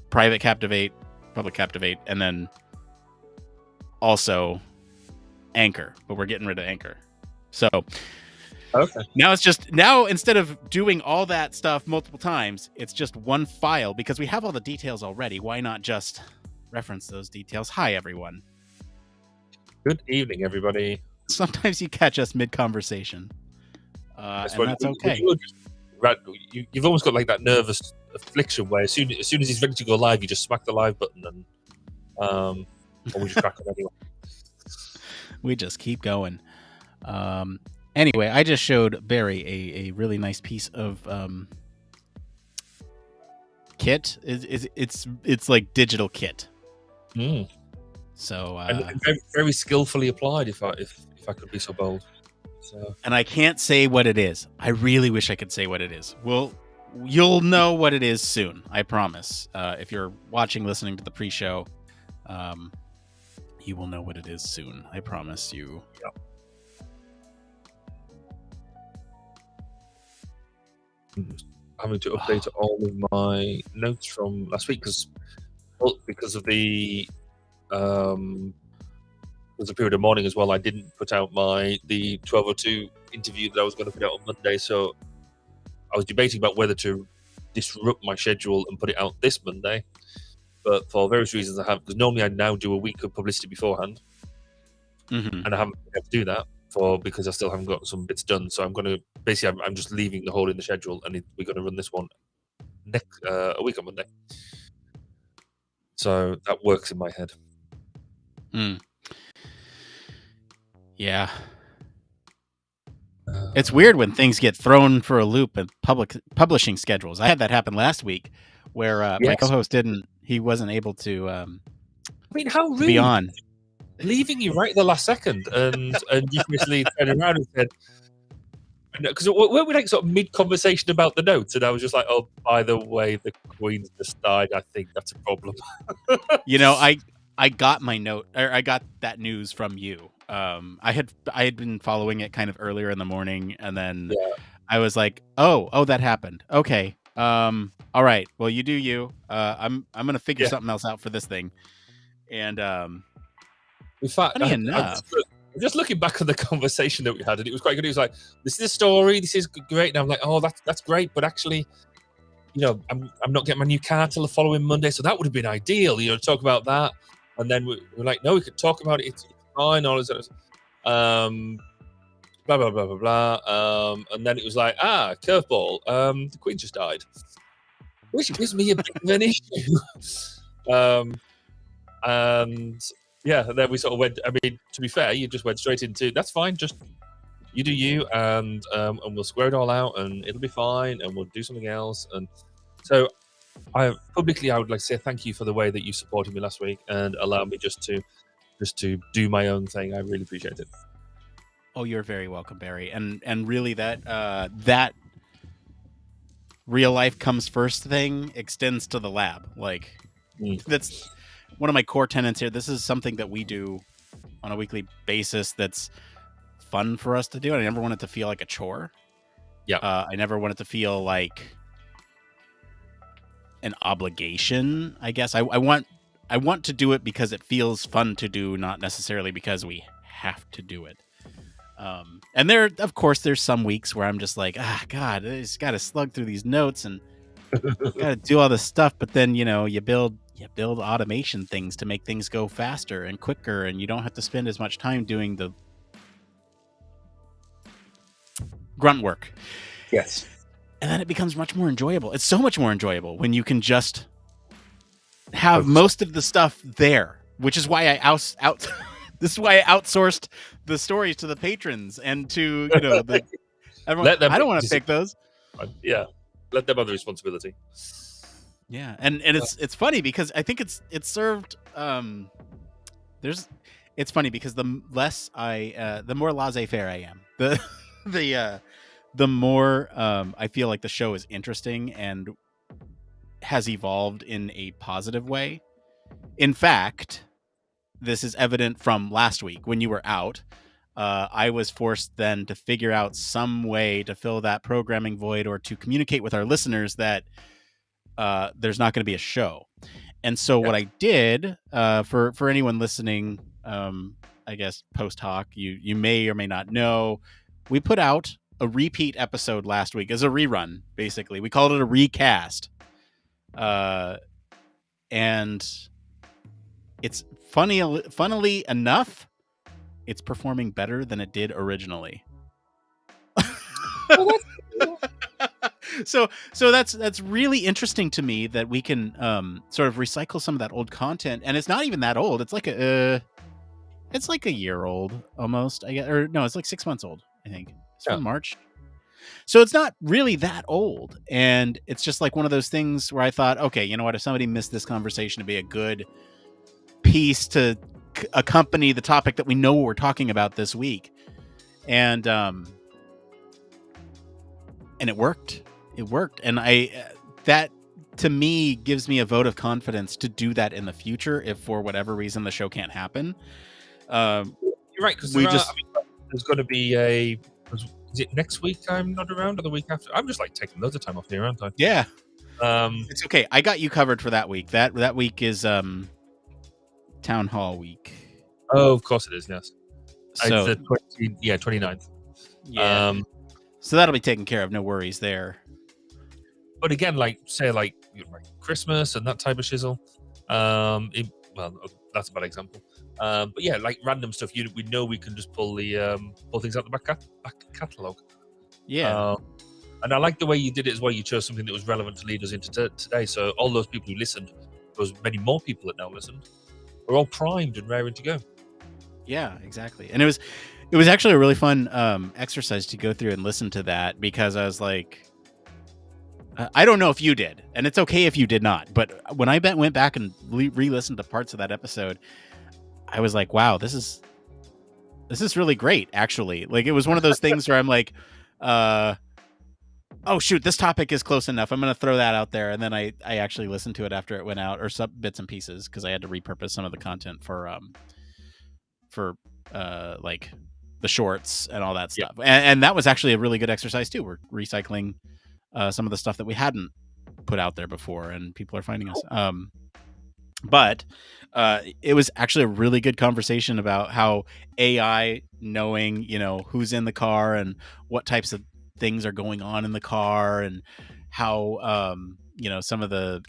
private Captivate, public Captivate, and then also Anchor. But we're getting rid of Anchor. So Okay. Now instead of doing all that stuff multiple times, it's just one file because we have all the details already. Why not just reference those details? Hi, everyone. Good evening, everybody. Sometimes you catch us mid-conversation, and that's okay. You've almost got like that nervous affliction where as soon as he's ready to go live, you just smack the live button and or we just crack on anyway. We just keep going. Anyway, I just showed Barry a really nice piece of kit. It's like digital kit. So and very, very skillfully applied, if I could be so bold. So. And I can't say what it is. I really wish I could say what it is. You'll know what it is soon. I promise. If you're listening to the pre-show, you will know what it is soon. I promise you. Yep. Having to update all of my notes from last week because of the there's a period of mourning as well. I didn't put out the 12:02 interview that I was going to put out on Monday, so I was debating about whether to disrupt my schedule and put it out this Monday. But for various reasons, I have, because normally I now do a week of publicity beforehand, and I haven't been able to do that because I still haven't got some bits done. So I'm going to I'm just leaving the hole in the schedule, and we're going to run this one a week on Monday. So that works in my head. Yeah. It's weird when things get thrown for a loop in publishing schedules. I had that happen last week where my co-host he wasn't able to how rude. Be on. Leaving you right at the last second and you basically turned around and said, because weren't we like sort of mid-conversation about the notes, and I was just like, oh, by the way, the Queen's just died. I think that's a problem. I got my note, or I got that news from you. I had been following it kind of earlier in the morning, and then I was like, oh, that happened. Okay. All right. Well, you do you. I'm gonna figure something else out for this thing. And in fact, I'm just looking back on the conversation that we had, and it was quite good. It was like, this is a story. This is great. And I'm like, oh, that's great. But actually, I'm not getting my new car till the following Monday, so that would have been ideal. To talk about that. And then we're like, no, we could talk about it. It's fine. All this, blah blah blah blah blah. And then it was like, curveball. The Queen just died, which gives me a bit of an issue. And then we sort of went. I mean, to be fair, you just went straight into that's fine. Just you do you, and we'll square it all out, and it'll be fine, and we'll do something else. And so. I would like to say thank you for the way that you supported me last week and allowed me just to do my own thing. I really appreciate it. Oh, you're very welcome, Barry. And really that real life comes first thing extends to the lab. Like that's one of my core tenets here. This is something that we do on a weekly basis that's fun for us to do. I never want it to feel like a chore. Yeah. I never want it to feel like an obligation, I guess. I want to do it because it feels fun to do, not necessarily because we have to do it. And of course, there's some weeks where I'm just like, God, I just got to slug through these notes and got to do all this stuff. But then, you build automation things to make things go faster and quicker, and you don't have to spend as much time doing the grunt work. Yes. And then it becomes much more enjoyable. It's so much more enjoyable when you can just have most of the stuff there, which is why I this is why I outsourced the stories to the patrons and to everyone. I don't want to pick those. Yeah, let them have the responsibility. Yeah, and it's funny because I think it's served. It's funny because the more laissez-faire I am, the more I feel like the show is interesting and has evolved in a positive way. In fact, this is evident from last week when you were out. I was forced then to figure out some way to fill that programming void or to communicate with our listeners that there's not going to be a show. And so what I did, for anyone listening, I guess post hoc, you may or may not know, we put out a repeat episode last week as a rerun. Basically, we called it a recast, and it's funnily enough, it's performing better than it did originally. So that's really interesting to me that we can sort of recycle some of that old content, and it's not even that old. It's like a year old almost. I guess, or no, it's like 6 months old. I think it's from March, so it's not really that old. And it's just like one of those things where I thought, okay, you know what? If somebody missed this conversation, to be a good piece to accompany the topic that we know we're talking about this week, and it worked. It worked, and that to me gives me a vote of confidence to do that in the future if for whatever reason the show can't happen. You're right, because there's going to be is it next week I'm not around, or the week after? I'm just like taking loads of time off here, aren't I? Yeah. It's okay. I got you covered for that week. That week is Town Hall week. Oh, of course it is. Yes. So it's the 29th. Yeah. So that'll be taken care of. No worries there. But again, like Christmas and that type of shizzle. That's a bad example. But yeah, like random stuff. We know we can just pull things out the back catalogue. Yeah. And I like the way you did it as well. You chose something that was relevant to lead us into today. So all those people who listened, those many more people that now listened, are all primed and raring to go. Yeah, exactly. And it was actually a really fun exercise to go through and listen to that, because I was like, I don't know if you did, and it's okay if you did not, but when I went back and re-listened to parts of that episode, I was like, wow, this is really great, actually. Like, it was one of those things where I'm like, oh shoot, this topic is close enough, I'm going to throw that out there. And then I actually listened to it after it went out, or some bits and pieces, because I had to repurpose some of the content for like the shorts and all that stuff. And that was actually a really good exercise too. We're recycling some of the stuff that we hadn't put out there before, and people are finding us. But it was actually a really good conversation about how AI knowing, who's in the car and what types of things are going on in the car, and how some of the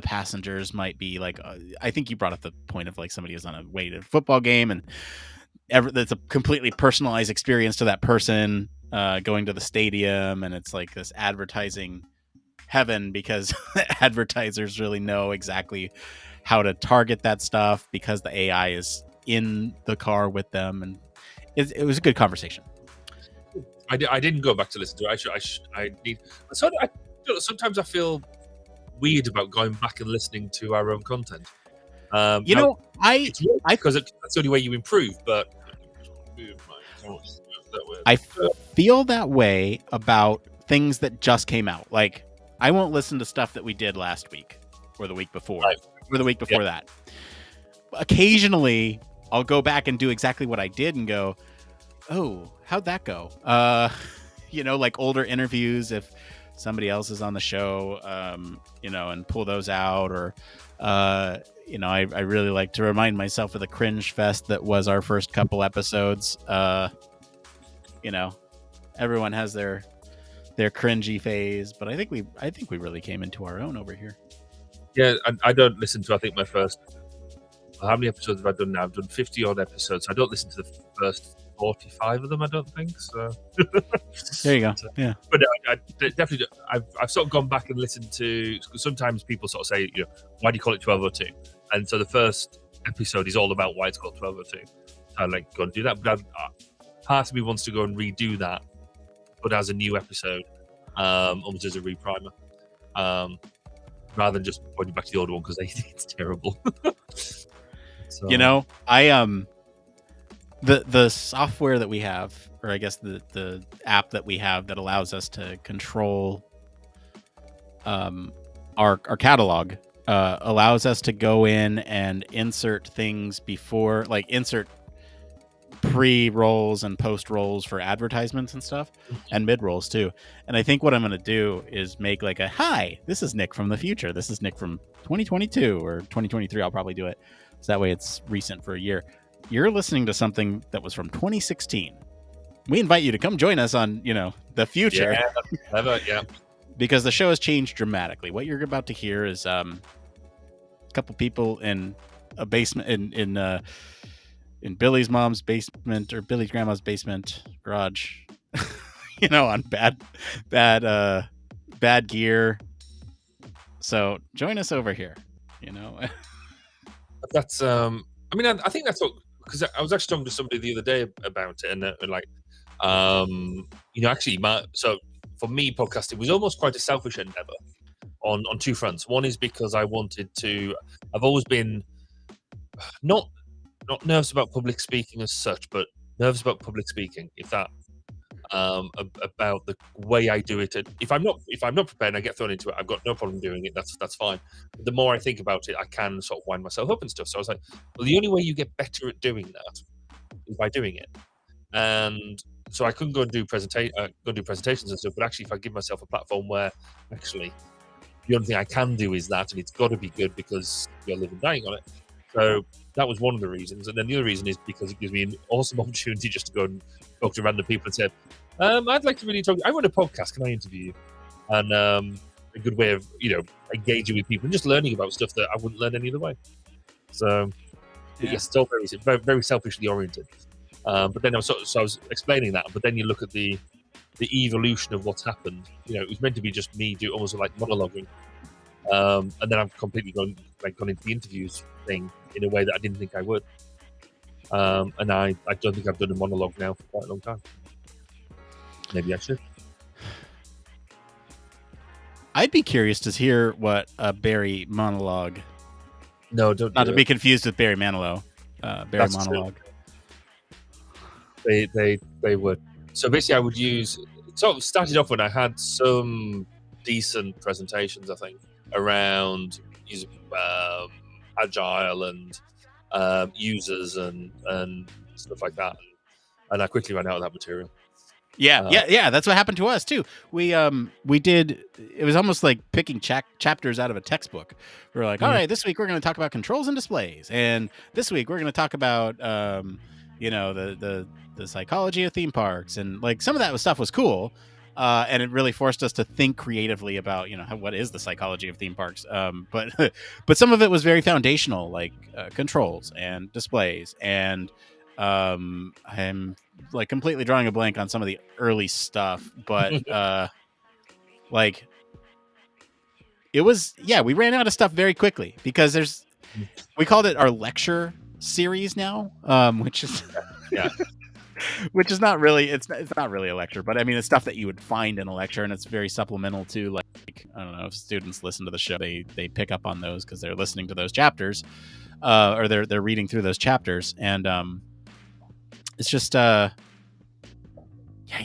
passengers might be like, I think you brought up the point of like somebody is on a way to a football game, and that's a completely personalized experience to that person going to the stadium, and it's like this advertising heaven, because advertisers really know exactly how to target that stuff because the AI is in the car with them, and it was a good conversation. I didn't go back to listen to it. I need. Sometimes I feel weird about going back and listening to our own content. Because that's the only way you improve. But I feel that way about things that just came out. Like, I won't listen to stuff that we did last week or the week before, or the week before that. Occasionally, I'll go back and do exactly what I did and go, oh, how'd that go? Like older interviews, if somebody else is on the show, and pull those out. Or, I really like to remind myself of the cringe fest that was our first couple episodes. Everyone has their cringy phase, but I think we really came into our own over here. Yeah, I don't listen to, I think, my first, how many episodes have I done now? I've done 50 odd episodes. I don't listen to the first 45 of them, I don't think. So there you go. Yeah. But I definitely, I've sort of gone back and listened to, sometimes people sort of say, why do you call it 1202? And so the first episode is all about why it's called 1202. I like go and do that, but part of me wants to go and redo that, but as a new episode, almost as a reprimer, rather than just pointing back to the old one, because it's terrible. So. The software that we have, or I guess the app that we have that allows us to control our catalog, allows us to go in and insert things before, like insert pre-rolls and post-rolls for advertisements and stuff, and mid-rolls too. And I think what I'm going to do is make like a, hi, this is Nick from the future. This is Nick from 2022 or 2023. I'll probably do it. So that way it's recent for a year. You're listening to something that was from 2016. We invite you to come join us on, the future. Yeah. Because the show has changed dramatically. What you're about to hear is a couple people in a basement in Billy's mom's basement or Billy's grandma's basement garage, on bad gear. So join us over here. That's I think that's what, because I was actually talking to somebody the other day about it, and actually, so for me, podcasting was almost quite a selfish endeavor on two fronts. One is because I've always been not nervous about public speaking as such, but nervous about public speaking, if that about the way I do it. If I'm not prepared and I get thrown into it, I've got no problem doing it. That's fine. But the more I think about it, I can sort of wind myself up and stuff. So I was like, well, the only way you get better at doing that is by doing it. And so I couldn't go and do presentations and stuff. But actually, if I give myself a platform where actually the only thing I can do is that, and it's got to be good because you're living dying on it. So that was one of the reasons. And then the other reason is because it gives me an awesome opportunity just to go and talk to random people and say, I'd like to really talk. I run a podcast. Can I interview you? And a good way of, engaging with people and just learning about stuff that I wouldn't learn any other way. So, yes, it's all very, very selfishly oriented. But then I was explaining that. But then you look at the evolution of what's happened. It was meant to be just me do almost like monologuing. And then I've completely gone into the interviews thing in a way that I didn't think I would. And I don't think I've done a monologue now for quite a long time. Maybe I should. I'd be curious to hear what a Barry monologue. No, don't. Not to be confused with Barry Manilow. Barry That's monologue. True. They would. So basically, I would use. So it started off when I had some decent presentations, I think, around using agile and users and stuff like that, and I quickly ran out of that material. Yeah. That's what happened to us too. We did. It was almost like picking chapters out of a textbook. We were like, all right, this week we're going to talk about controls and displays, and this week we're going to talk about the psychology of theme parks, and like some of that stuff was cool. And it really forced us to think creatively about, what is the psychology of theme parks. But some of it was very foundational, like controls and displays. And I'm like completely drawing a blank on some of the early stuff. But it was, we ran out of stuff very quickly because we called it our lecture series now, which is which is not really it's not really a lecture, but I mean it's stuff that you would find in a lecture, and it's very supplemental to, like, I don't know, if students listen to the show, they pick up on those because they're listening to those chapters, or they're reading through those chapters, and it's just you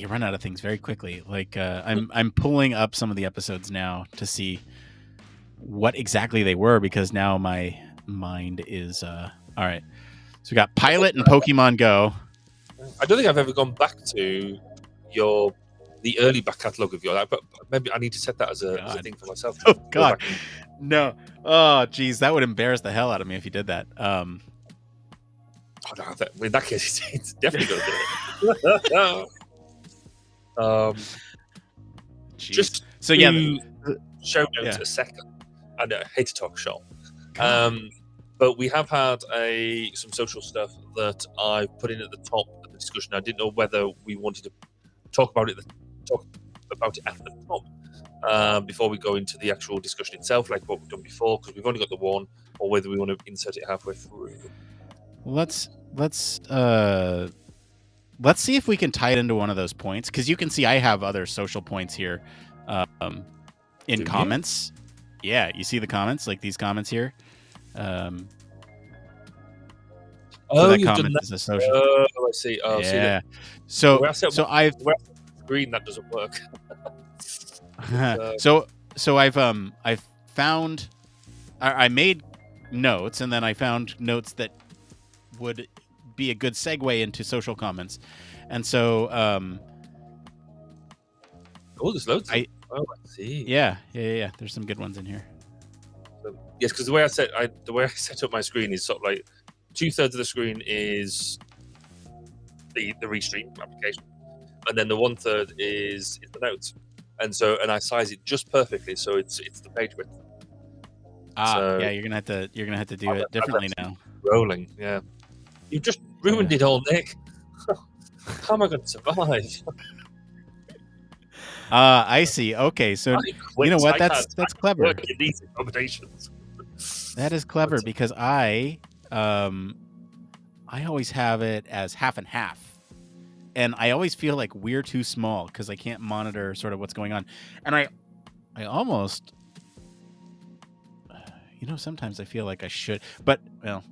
run out of things very quickly. Like I'm pulling up some of the episodes now to see what exactly they were, because now my mind is all right. So we got Pilot and Pokemon Go. I don't think I've ever gone back to the early back catalogue of your, but maybe I need to set that as a thing for myself. Oh God, no! Oh geez, that would embarrass the hell out of me if you did that. Oh no! In that case, it's definitely going to do it. Just so show notes a second. I hate to talk shop. But we have had some social stuff that I put in at the top of the discussion. I didn't know whether we wanted to talk about it at the top before we go into the actual discussion itself, like what we've done before, because we've only got the one, or whether we want to insert it halfway through. Let's see if we can tie it into one of those points, because you can see I have other social points here in comments. Yeah, you see the comments, like these comments here. You've done that. Is a social. Oh, I see. Oh, yeah. So I've screen that doesn't work. So I've found, I made notes, and then I found notes that would be a good segue into social comments. And so there's loads. I see. Yeah. There's some good ones in here. So, yes, because the way I set up my screen is sort of like 2/3 of the screen is the Restream application, and then the 1/3 is the notes, and I size it just perfectly so it's the page width. So, yeah, you're gonna have to do it differently now. Rolling, yeah. You've just ruined it all, Nick. How am I going to survive? I see. Okay, so you know what? That's clever. Work in these accommodations. That is clever because I always have it as half and half, and I always feel like we're too small because I can't monitor sort of what's going on, and I almost, sometimes I feel like I should, but well.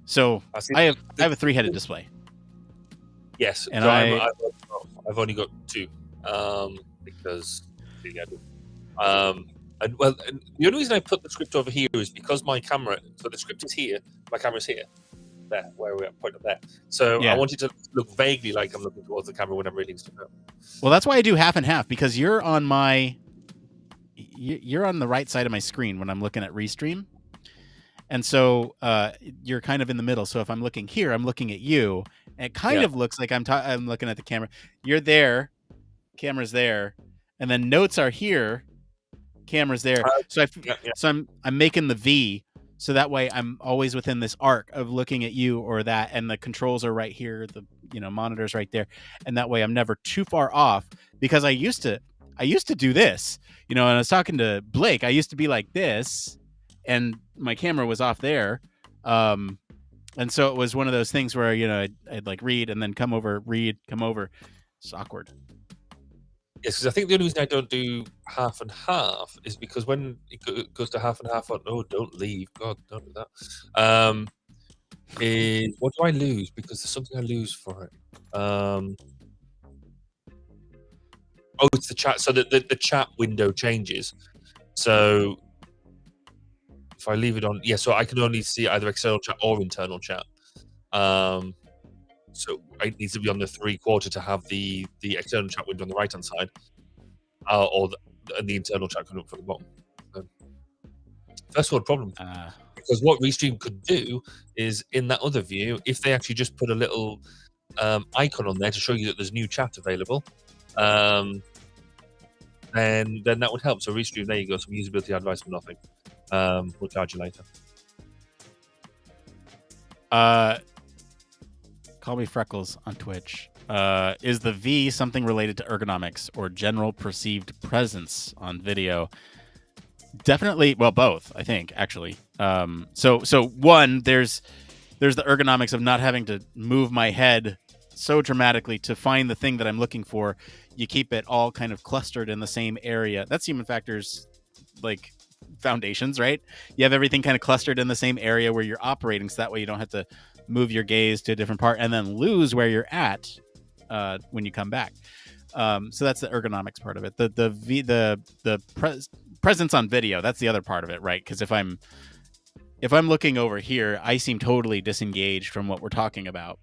So I have a 3-headed display. Yes, and so I've only got 2, because and the only reason I put the script over here is because my camera. So the script is here, my camera's here, there, where we're at, point up there. So I want it to look vaguely like I'm looking towards the camera when I'm reading stuff out. Well, that's why I do half and half, because you're on the right side of my screen when I'm looking at Restream. And so you're kind of in the middle. So if I'm looking here, I'm looking at you. And it kind of looks like I'm looking at the camera. You're there, camera's there, and then notes are here, camera's there. So I'm making the V, so that way I'm always within this arc of looking at you or that, and the controls are right here, the monitor's right there, and that way I'm never too far off, because I used to do this, and I was talking to Blake. I used to be like this, and my camera was off there, and so it was one of those things where I'd like read and then come over, read, come over. It's awkward. Yes, because I think the only reason I don't do half and half is because when it goes to half and half, don't leave, God, don't do that. Is what do I lose? Because there's something I lose for it. It's the chat. So the chat window changes. So if I leave it on, so I can only see either external chat or internal chat. So it needs to be on the 3/4 to have the external chat window on the right hand side, and the internal chat coming up from the bottom. First world problem. Because what Restream could do is, in that other view, if they actually just put a little icon on there to show you that there's new chat available, then that would help. So Restream, there you go, some usability advice for nothing. We'll charge you later. Call me Freckles on Twitch. Is the V something related to ergonomics or general perceived presence on video? Definitely. Well, both, I think, actually. So one, there's the ergonomics of not having to move my head so dramatically to find the thing that I'm looking for. You keep it all kind of clustered in the same area. That's Human Factors, like, foundations, right? You have everything kind of clustered in the same area where you're operating, so that way you don't have to move your gaze to a different part and then lose where you're at when you come back. So that's the ergonomics part of it. The presence on video, that's the other part of it, right? Because if I'm looking over here, I seem totally disengaged from what we're talking about.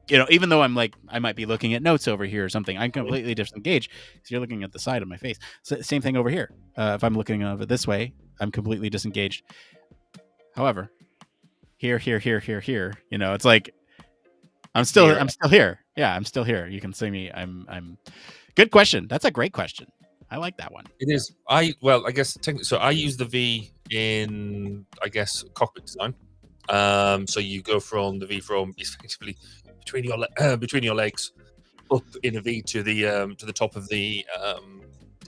Even though I'm like, I might be looking at notes over here or something, I'm completely disengaged because you're looking at the side of my face. So same thing over here. If I'm looking over this way, I'm completely disengaged. However, here, it's like I'm still here. Yeah, I'm still here. You can see me. I'm. Good question. That's a great question. I like that one. It is. I guess technically. So I use the V in, I guess, cockpit design. So you go from the V from effectively between your legs up in a V to the top of the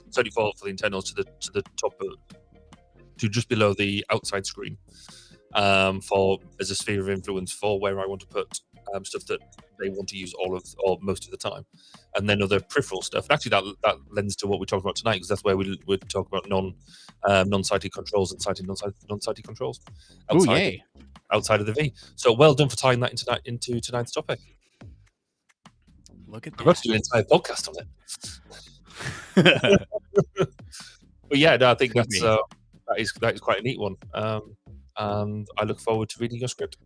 certainly for the internals to the top of, to just below the outside screen, for as a sphere of influence for where I want to put stuff that they want to use all of or most of the time, and then other peripheral stuff. And actually, that lends to what we're talking about tonight, because that's where we talk about non-sighted controls and sighted non-sighted controls. Oh, yay! Outside of the V. So well done for tying that into tonight's topic. Look at that. I've got to do an entire podcast on it. But yeah, no, I think that is quite a neat one. And I look forward to reading your script.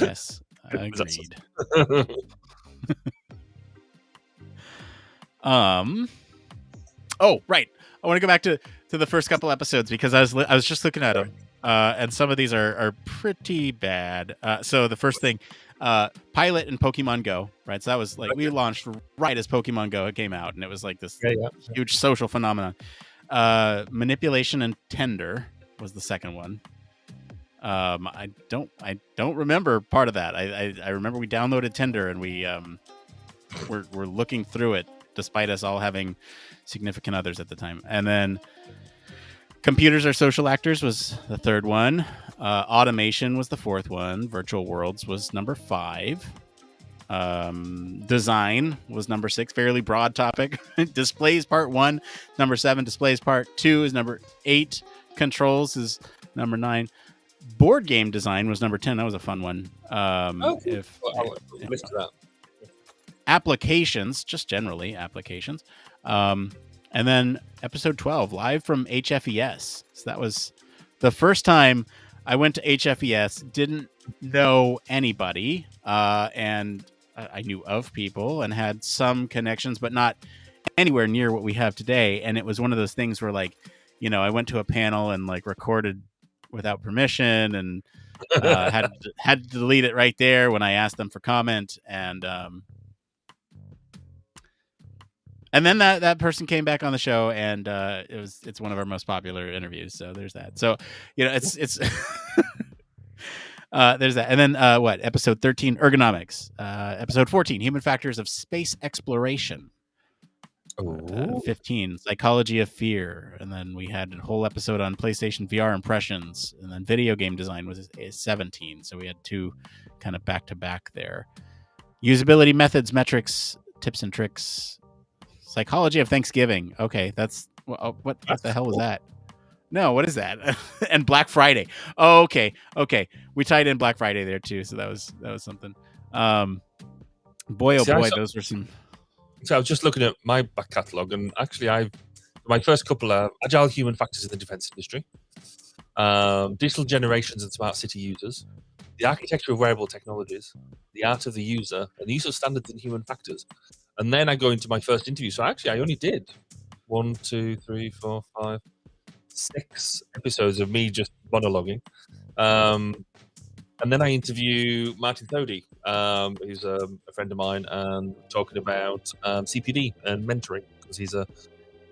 Yes, That's agreed. awesome. Oh, right. I want to go back to the first couple episodes because I was just looking at them, and some of these are pretty bad. So the first thing, pilot in Pokemon Go, right? So that was like we launched right as Pokemon Go came out, and it was like this Yeah. huge social phenomenon. Manipulation and Tender was the second one. I don't remember part of that. I remember we downloaded Tender and we we're looking through it despite us all having significant others at the time. And then Computers Are Social Actors was the third one. Automation was the fourth one. Virtual Worlds was number 5. Design was number 6. Fairly broad topic. Displays Part 1, number 7. Displays Part 2 is number 8. Controls is number 9. Board game design was number 10. That was a fun one. I'll listen to that. Applications, just generally applications. And then episode 12, live from HFES. So that was the first time I went to HFES, didn't know anybody, and I knew of people and had some connections, but not anywhere near what we have today. And it was one of those things where, like, you know, I went to a panel and like recorded without permission and had to delete it right there when I asked them for comment. And then that person came back on the show, and it's one of our most popular interviews. So there's that. So, you know, it's there's that. And then episode 13, ergonomics. Episode 14, human factors of space exploration. 15, psychology of fear. And then we had a whole episode on PlayStation VR impressions. And then video game design was 17. So we had 2 kind of back to back there. Usability methods, metrics, tips and tricks. Psychology of Thanksgiving. Okay, that's what the hell was that? No, what is that? And Black Friday. Oh, okay. We tied in Black Friday there too, so that was something. Boy, those were some. So I was just looking at my back catalogue, and actually, my first couple are agile human factors in the defence industry, digital generations and smart city users, the architecture of wearable technologies, the art of the user, and the use of standards and human factors. And then I go into my first interview. So actually, I only did 1, 2, 3, 4, 5, 6 episodes of me just monologuing. And then I interview Martin Thody, who's a friend of mine, and talking about CPD and mentoring, because he's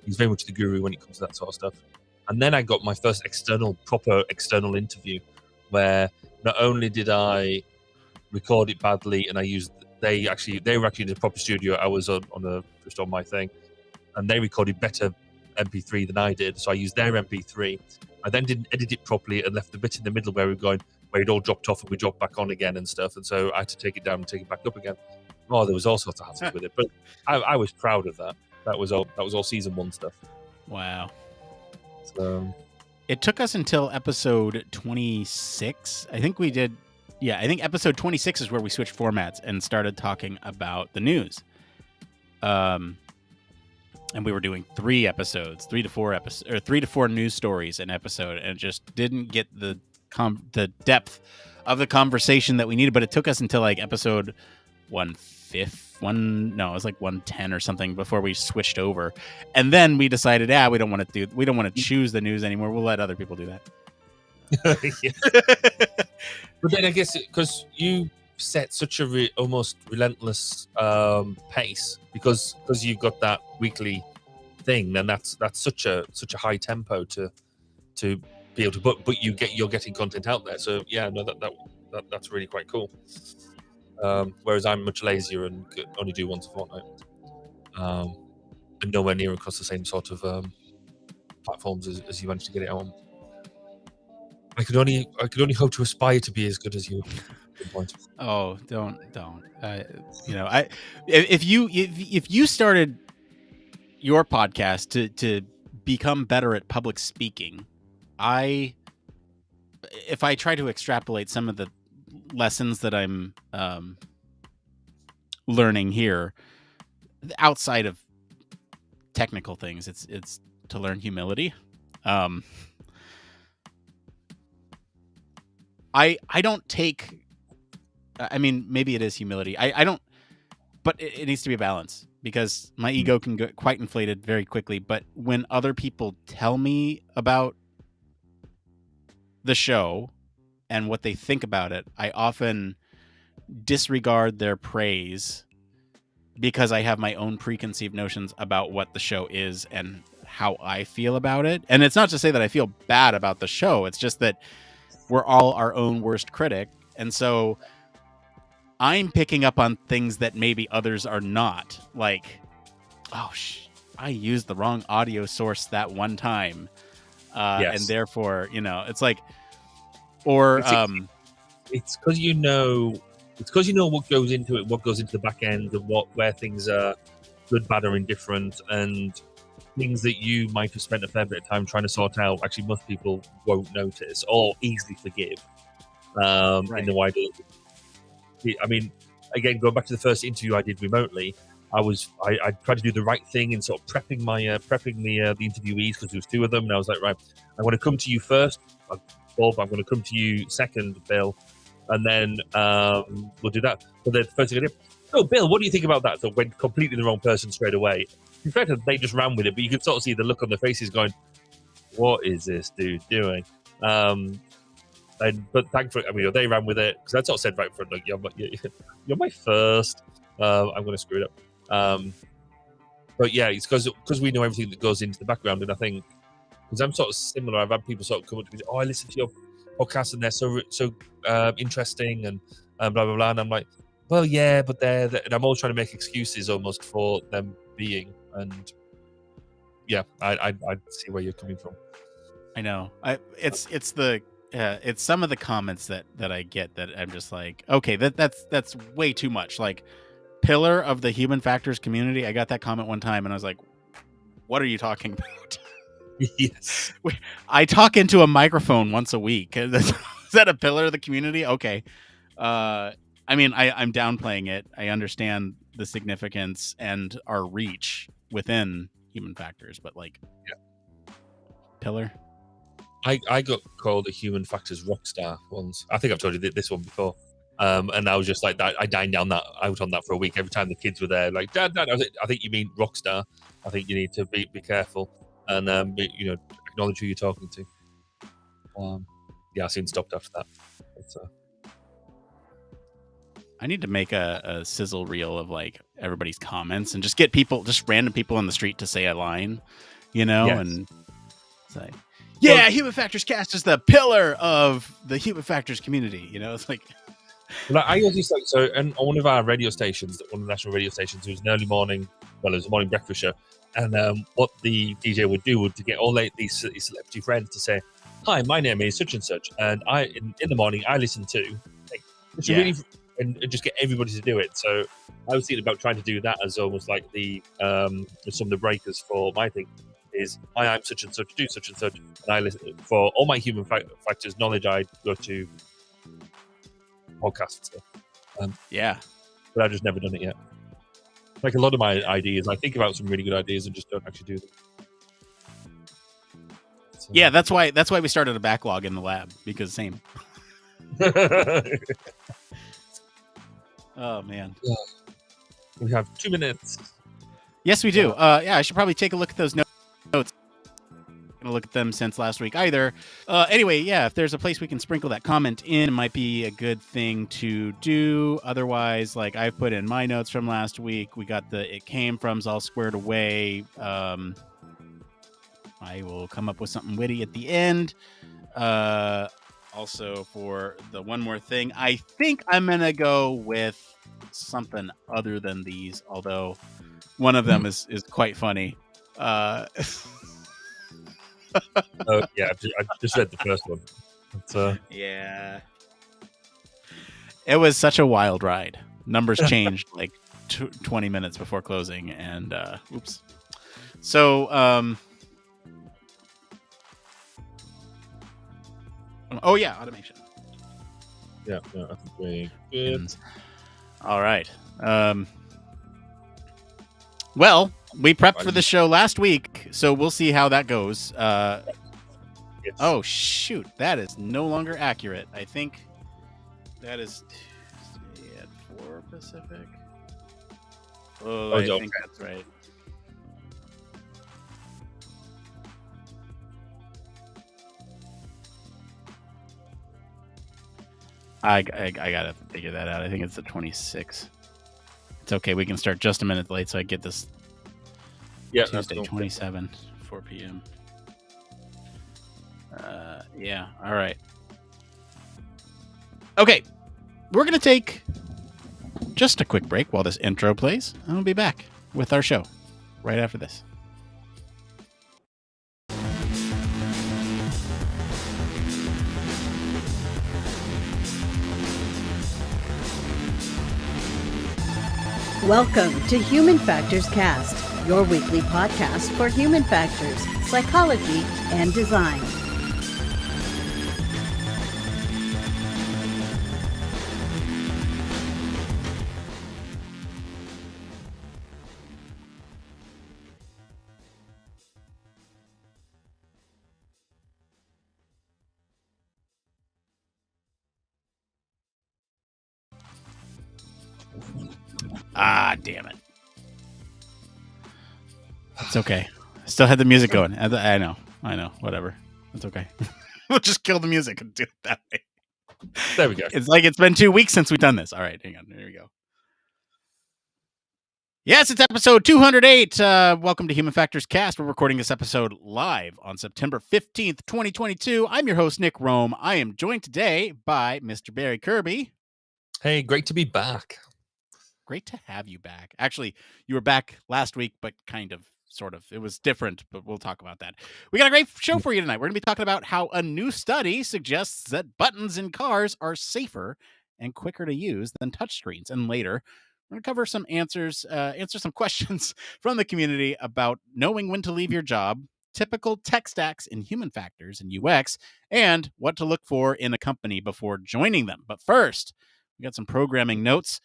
very much the guru when it comes to that sort of stuff. And then I got my first proper external interview, where not only did I record it badly, and they were actually in a proper studio. I was just on my thing, and they recorded better MP3 than I did. So I used their MP3. I then didn't edit it properly and left the bit in the middle where it all dropped off and we dropped back on again and stuff. And so I had to take it down and take it back up again. Oh, there was all sorts of hassles with it, but I was proud of that. That was all season 1 stuff. Wow. So it took us until episode 26. I think we did. Yeah, I think episode 26 is where we switched formats and started talking about the news. And we were doing 3 to 4 news stories an episode, and it just didn't get the depth of the conversation that we needed. But it took us until like episode 110 or something before we switched over, and then we decided, we don't want to choose the news anymore. We'll let other people do that. But then I guess because you set such a almost relentless pace, because you've got that weekly thing, and that's such a high tempo to be able to, but you're getting content out there. So yeah, no, that's really quite cool. Whereas I'm much lazier and only do once a fortnight, and nowhere near across the same sort of platforms as you managed to get it on. I could only hope to aspire to be as good as you. Good point. Oh, don't. If you started your podcast to become better at public speaking, if I try to extrapolate some of the lessons that I'm learning here, outside of technical things, it's to learn humility. I don't take I mean, maybe it is humility. I don't, but it needs to be a balance because my ego can get quite inflated very quickly. But when other people tell me about the show and what they think about it, I often disregard their praise because I have my own preconceived notions about what the show is and how I feel about it. And it's not to say that I feel bad about the show. It's just that we're all our own worst critic. And so I'm picking up on things that maybe others are not. Like, oh, I used the wrong audio source that one time. Yes. And therefore, it's like, or it's because you know what goes into it, what goes into the back end, and where things are good, bad, or indifferent, and things that you might have spent a fair bit of time trying to sort out. Actually, most people won't notice or easily forgive. Right. In the wider, I mean, again, going back to the first interview I did remotely, I tried to do the right thing in sort of prepping the interviewees, because there was two of them, and I was like, right, I'm going to come to you first, Bob. I'm going to come to you second, Bill, and then we'll do that. But the first thing I did, oh, Bill, what do you think about that? So I went completely the wrong person straight away. In fact, they just ran with it, but you could sort of see the look on their faces going, what is this dude doing? But thankfully, I mean, they ran with it, because I sort of said right in front, like, you're my first. I'm going to screw it up. But yeah, it's because we know everything that goes into the background, and I think because I'm sort of similar, I've had people sort of come up to me, oh, I listen to your podcast and they're so interesting and blah blah blah, and I'm like, well, yeah, but and I'm always trying to make excuses almost for them being, and yeah, I see where you're coming from. I know. It's some of the comments that I get that I'm just like, okay, that's way too much. Like, pillar of the human factors community. I got that comment one time and I was like, what are you talking about? Yes. I talk into a microphone once a week. Is that a pillar of the community? Okay. I mean, I'm downplaying it. I understand the significance and our reach within human factors, but like, pillar. I got called a human factors rock star once. I think I've told you this one before. And I was just like that. I dined out on that for a week. Every time the kids were there, like, Dad, I was like, I think you mean rock star. I think you need to be careful and acknowledge who you're talking to. Yeah, I soon stopped after that. I need to make a sizzle reel of like everybody's comments and just get random people on the street to say a line, Yes. and say, yeah, Human Factors Cast is the pillar of the human factors community. It's like. Like, I always like, so on one of our radio stations, one of the national radio stations, it was an early morning, well, it was a morning breakfast show, and what the DJ would do would to get all these celebrity friends to say, hi, my name is such and such, and I in the morning I listen to, really, and just get everybody to do it. So I was thinking about trying to do that as almost like the some of the breakers for my thing is, hi, I'm such and such, do such and such, and I listen for all my human factors knowledge. I go to podcast stuff. But I've just never done it yet. Like a lot of my ideas, I think about some really good ideas and just don't actually do them. So. Yeah, that's why we started a backlog in the lab, because same. Oh man. Yeah. We have 2 minutes. Yes, we do. I should probably take a look at those notes. Gonna look at them since last week either. Anyway, yeah, if there's a place we can sprinkle that comment in, it might be a good thing to do. Otherwise, like I've put in my notes from last week, we got the it came from's all squared away. I will come up with something witty at the end. Also, for the one more thing, I think I'm gonna go with something other than these, although one of them is quite funny. Oh yeah, I just read the first one. Yeah, it was such a wild ride. Numbers changed like 20 minutes before closing, and oops. So oh yeah, automation. Yeah, I think we're good. All right. Well, we prepped for the show last week, so we'll see how that goes. Yes. Oh, shoot. That is no longer accurate. I think that is Pacific. Oh, Oh, I no. think that's right. I gotta figure that out. I think it's the 26th. It's okay. We can start just a minute late, so I get this Yeah, Tuesday, that's cool. 27, 4 p.m. Yeah. All right. Okay. We're gonna take just a quick break while this intro plays, and we'll be back with our show right after this. Welcome to Human Factors Cast, your weekly podcast for human factors, psychology, and design. Ah, damn it. It's okay. I still had the music going. I know. Whatever. It's okay. We'll just kill the music and do it that way. There we go. It's like it's been 2 weeks since we've done this. All right, hang on. There we go. Yes, it's episode 208. Welcome to Human Factors Cast. We're recording this episode live on September 15th, 2022. I'm your host, Nick Roome. I am joined today by Mr. Barry Kirby. Hey, great to be back. Great to have you back. Actually, you were back last week, but kind of, sort of. It was different, but we'll talk about that. We got a great show for you tonight. We're going to be talking about how a new study suggests that buttons in cars are safer and quicker to use than touchscreens. And later, we're going to cover some answer some questions from the community about knowing when to leave your job, typical tech stacks in human factors and UX, and what to look for in a company before joining them. But first, we got some programming notes.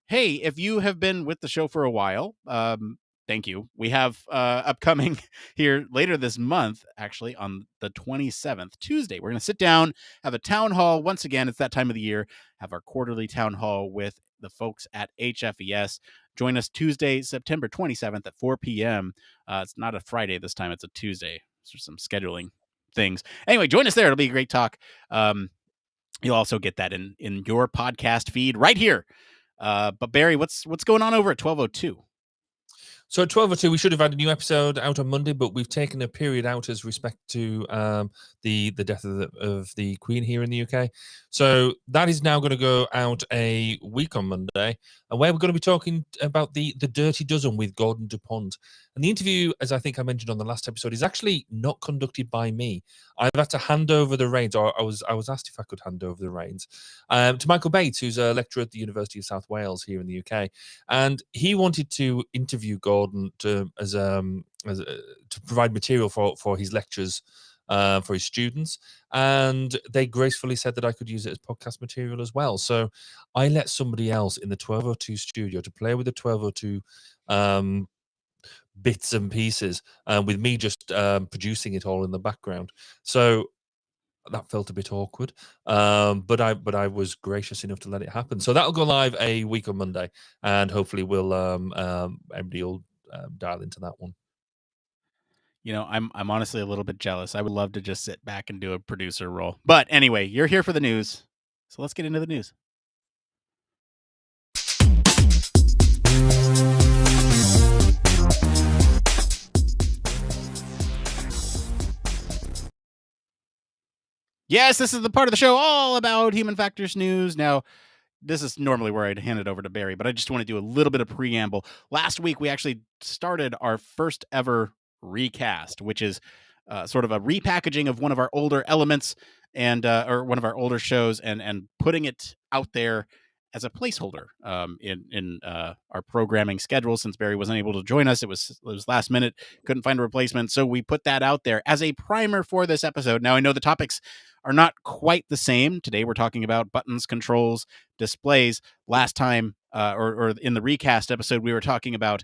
Hey, if you have been with the show for a while, thank you. We have upcoming here later this month, actually on the 27th, Tuesday. We're going to sit down, have a town hall. Once again, it's that time of the year, have our quarterly town hall with the folks at HFES. Join us Tuesday, September 27th at 4 p.m. It's not a Friday this time. It's a Tuesday. There's some scheduling things. Anyway, join us there. It'll be a great talk. You'll also get that in your podcast feed right here. But Barry, what's going on over at 1202? So at 12:02, we should have had a new episode out on Monday, but we've taken a period out as respect to the death of the Queen here in the UK. So that is now going to go out a week on Monday, and where we're going to be talking about the Dirty Dozen with Gordon DuPont. And the interview, as I think I mentioned on the last episode, is actually not conducted by me. I've had to hand over the reins, or I was asked if I could hand over the reins to Michael Bates, who's a lecturer at the University of South Wales here in the UK, and he wanted to interview Gordon to provide material for his lectures for his students, and they gracefully said that I could use it as podcast material as well. So I let somebody else in the 1202 studio to play with the 1202 bits and pieces, with me just producing it all in the background. So that felt a bit awkward, but I was gracious enough to let it happen. So that'll go live a week on Monday, and hopefully we'll everybody will dial into that one. You know, I'm honestly a little bit jealous. I would love to just sit back and do a producer role. But anyway, you're here for the news. So let's get into the news. Yes, this is the part of the show all about human factors news. Now, this is normally where I'd hand it over to Barry, but I just want to do a little bit of preamble. Last week, we actually started our first ever recast, which is sort of a repackaging of one of our older elements and or one of our older shows, and putting it out there as a placeholder in our programming schedule. Since Barry wasn't able to join us, it was last minute, couldn't find a replacement, so we put that out there as a primer for this episode. Now, I know the topics are not quite the same. Today we're talking about buttons, controls, displays. Last time, or in the recast episode, we were talking about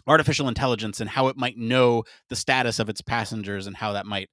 artificial intelligence and how it might know the status of its passengers and how that might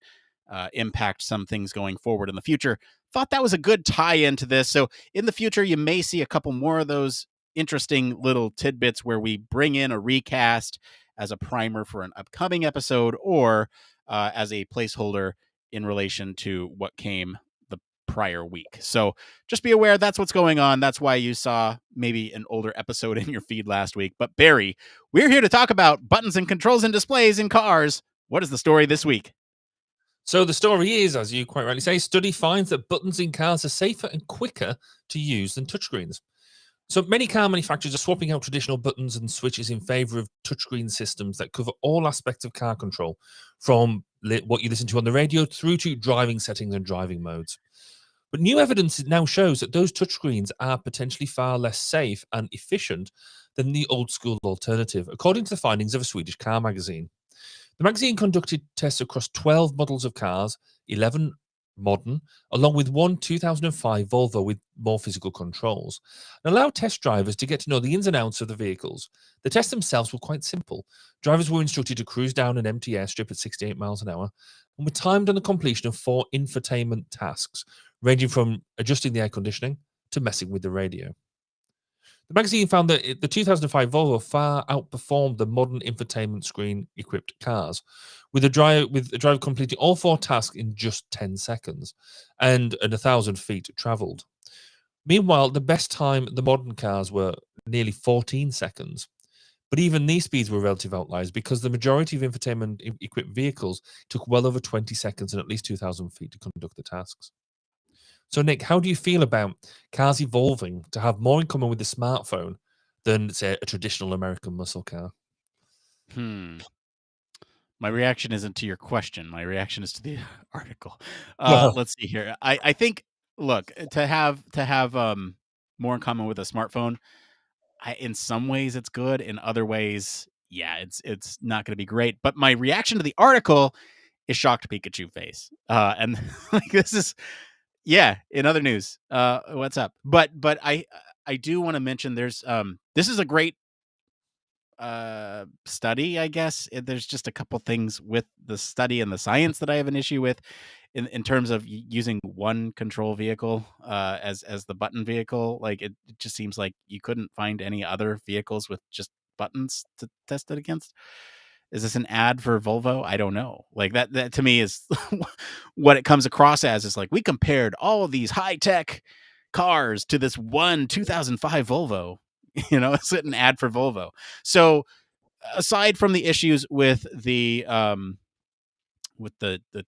impact some things going forward in the future. thought that was a good tie-in to this. So in the future, you may see a couple more of those interesting little tidbits where we bring in a recast as a primer for an upcoming episode, or as a placeholder in relation to what came the prior week. So just be aware that's what's going on. That's why you saw maybe an older episode in your feed last week. But Barry, we're here to talk about buttons and controls and displays in cars. What is the story this week? So the story is, as you quite rightly say, study finds that buttons in cars are safer and quicker to use than touchscreens. So many car manufacturers are swapping out traditional buttons and switches in favor of touchscreen systems that cover all aspects of car control, from what you listen to on the radio through to driving settings and driving modes. But new evidence now shows that those touchscreens are potentially far less safe and efficient than the old school alternative, according to the findings of a Swedish car magazine. The magazine conducted tests across 12 models of cars, 11 modern, along with one 2005 Volvo with more physical controls, and allowed test drivers to get to know the ins and outs of the vehicles. The tests themselves were quite simple. Drivers were instructed to cruise down an empty airstrip at 68 miles an hour and were timed on the completion of 4 infotainment tasks, ranging from adjusting the air conditioning to messing with the radio. The magazine found that the 2005 Volvo far outperformed the modern infotainment screen-equipped cars, with a driver completing all 4 tasks in just 10 seconds and 1,000 feet traveled. Meanwhile, the best time the modern cars were nearly 14 seconds. But even these speeds were relative outliers because the majority of infotainment-equipped vehicles took well over 20 seconds and at least 2,000 feet to conduct the tasks. So, Nick, how do you feel about cars evolving to have more in common with the smartphone than, say, a traditional American muscle car? My reaction isn't to your question. My reaction is to the article. Well, Let's see here. I think, look, to have more in common with a smartphone, in some ways it's good. In other ways, yeah, it's not going to be great. But my reaction to the article is shocked Pikachu face. And like this is, yeah. In other news, what's up? But I do want to mention there's this is a great study, I guess. There's just a couple things with the study and the science that I have an issue with in terms of using one control vehicle as the button vehicle. Like it just seems like you couldn't find any other vehicles with just buttons to test it against. Is this an ad for Volvo? I don't know. Like that to me is what it comes across as, is like we compared all of these high-tech cars to this one 2005 Volvo. It's an ad for Volvo. So aside from the issues with the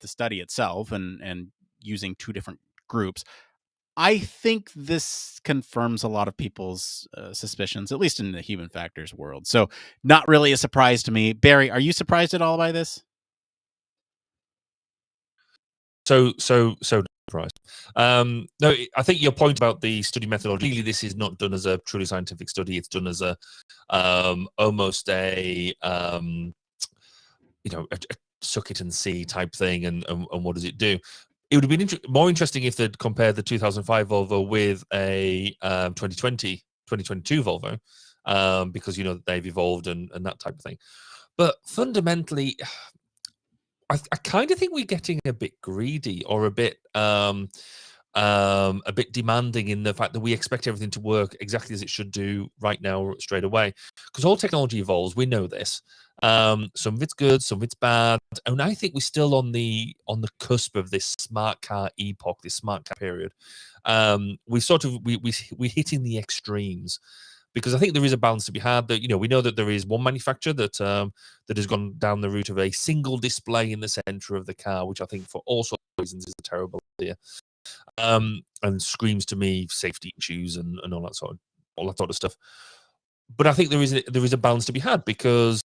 study itself and using 2 different groups, I think this confirms a lot of people's suspicions, at least in the human factors world. So not really a surprise to me. Barry, are you surprised at all by this? so surprised. No, I think your point about the study methodology, really, this is not done as a truly scientific study. It's done as a almost a a suck it and see type thing, and what does it do? It would have been more interesting if they'd compared the 2005 Volvo with a 2022 Volvo, because they've evolved and that type of thing. But fundamentally, I kind of think we're getting a bit greedy, or a bit demanding, in the fact that we expect everything to work exactly as it should do right now, straight away. Because all technology evolves, we know this. Some of it's good, some of it's bad, and I think we're still on the cusp of this smart car epoch, this smart car period. We're hitting the extremes, because I think there is a balance to be had. That we know that there is one manufacturer that has gone down the route of a single display in the center of the car, which I think for all sorts of reasons is a terrible idea, and screams to me safety issues and all that sort of stuff. But I think there is a balance to be had, because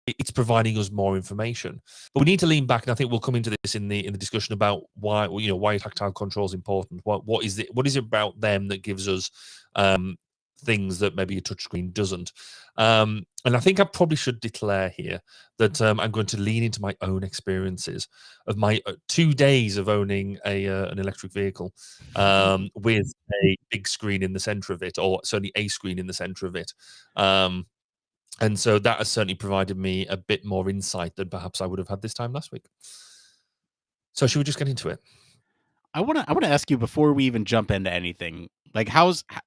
it's providing us more information. But we need to lean back, and I think we'll come into this in the discussion about why tactile control is important. What is it about them that gives us things that maybe a touchscreen doesn't? And I think I probably should declare here that I'm going to lean into my own experiences of my 2 days of owning an electric vehicle, with a big screen in the center of it, or certainly a screen in the center of it. And so that has certainly provided me a bit more insight than perhaps I would have had this time last week. So should we just get into it? I want to ask you before we even jump into anything. Like,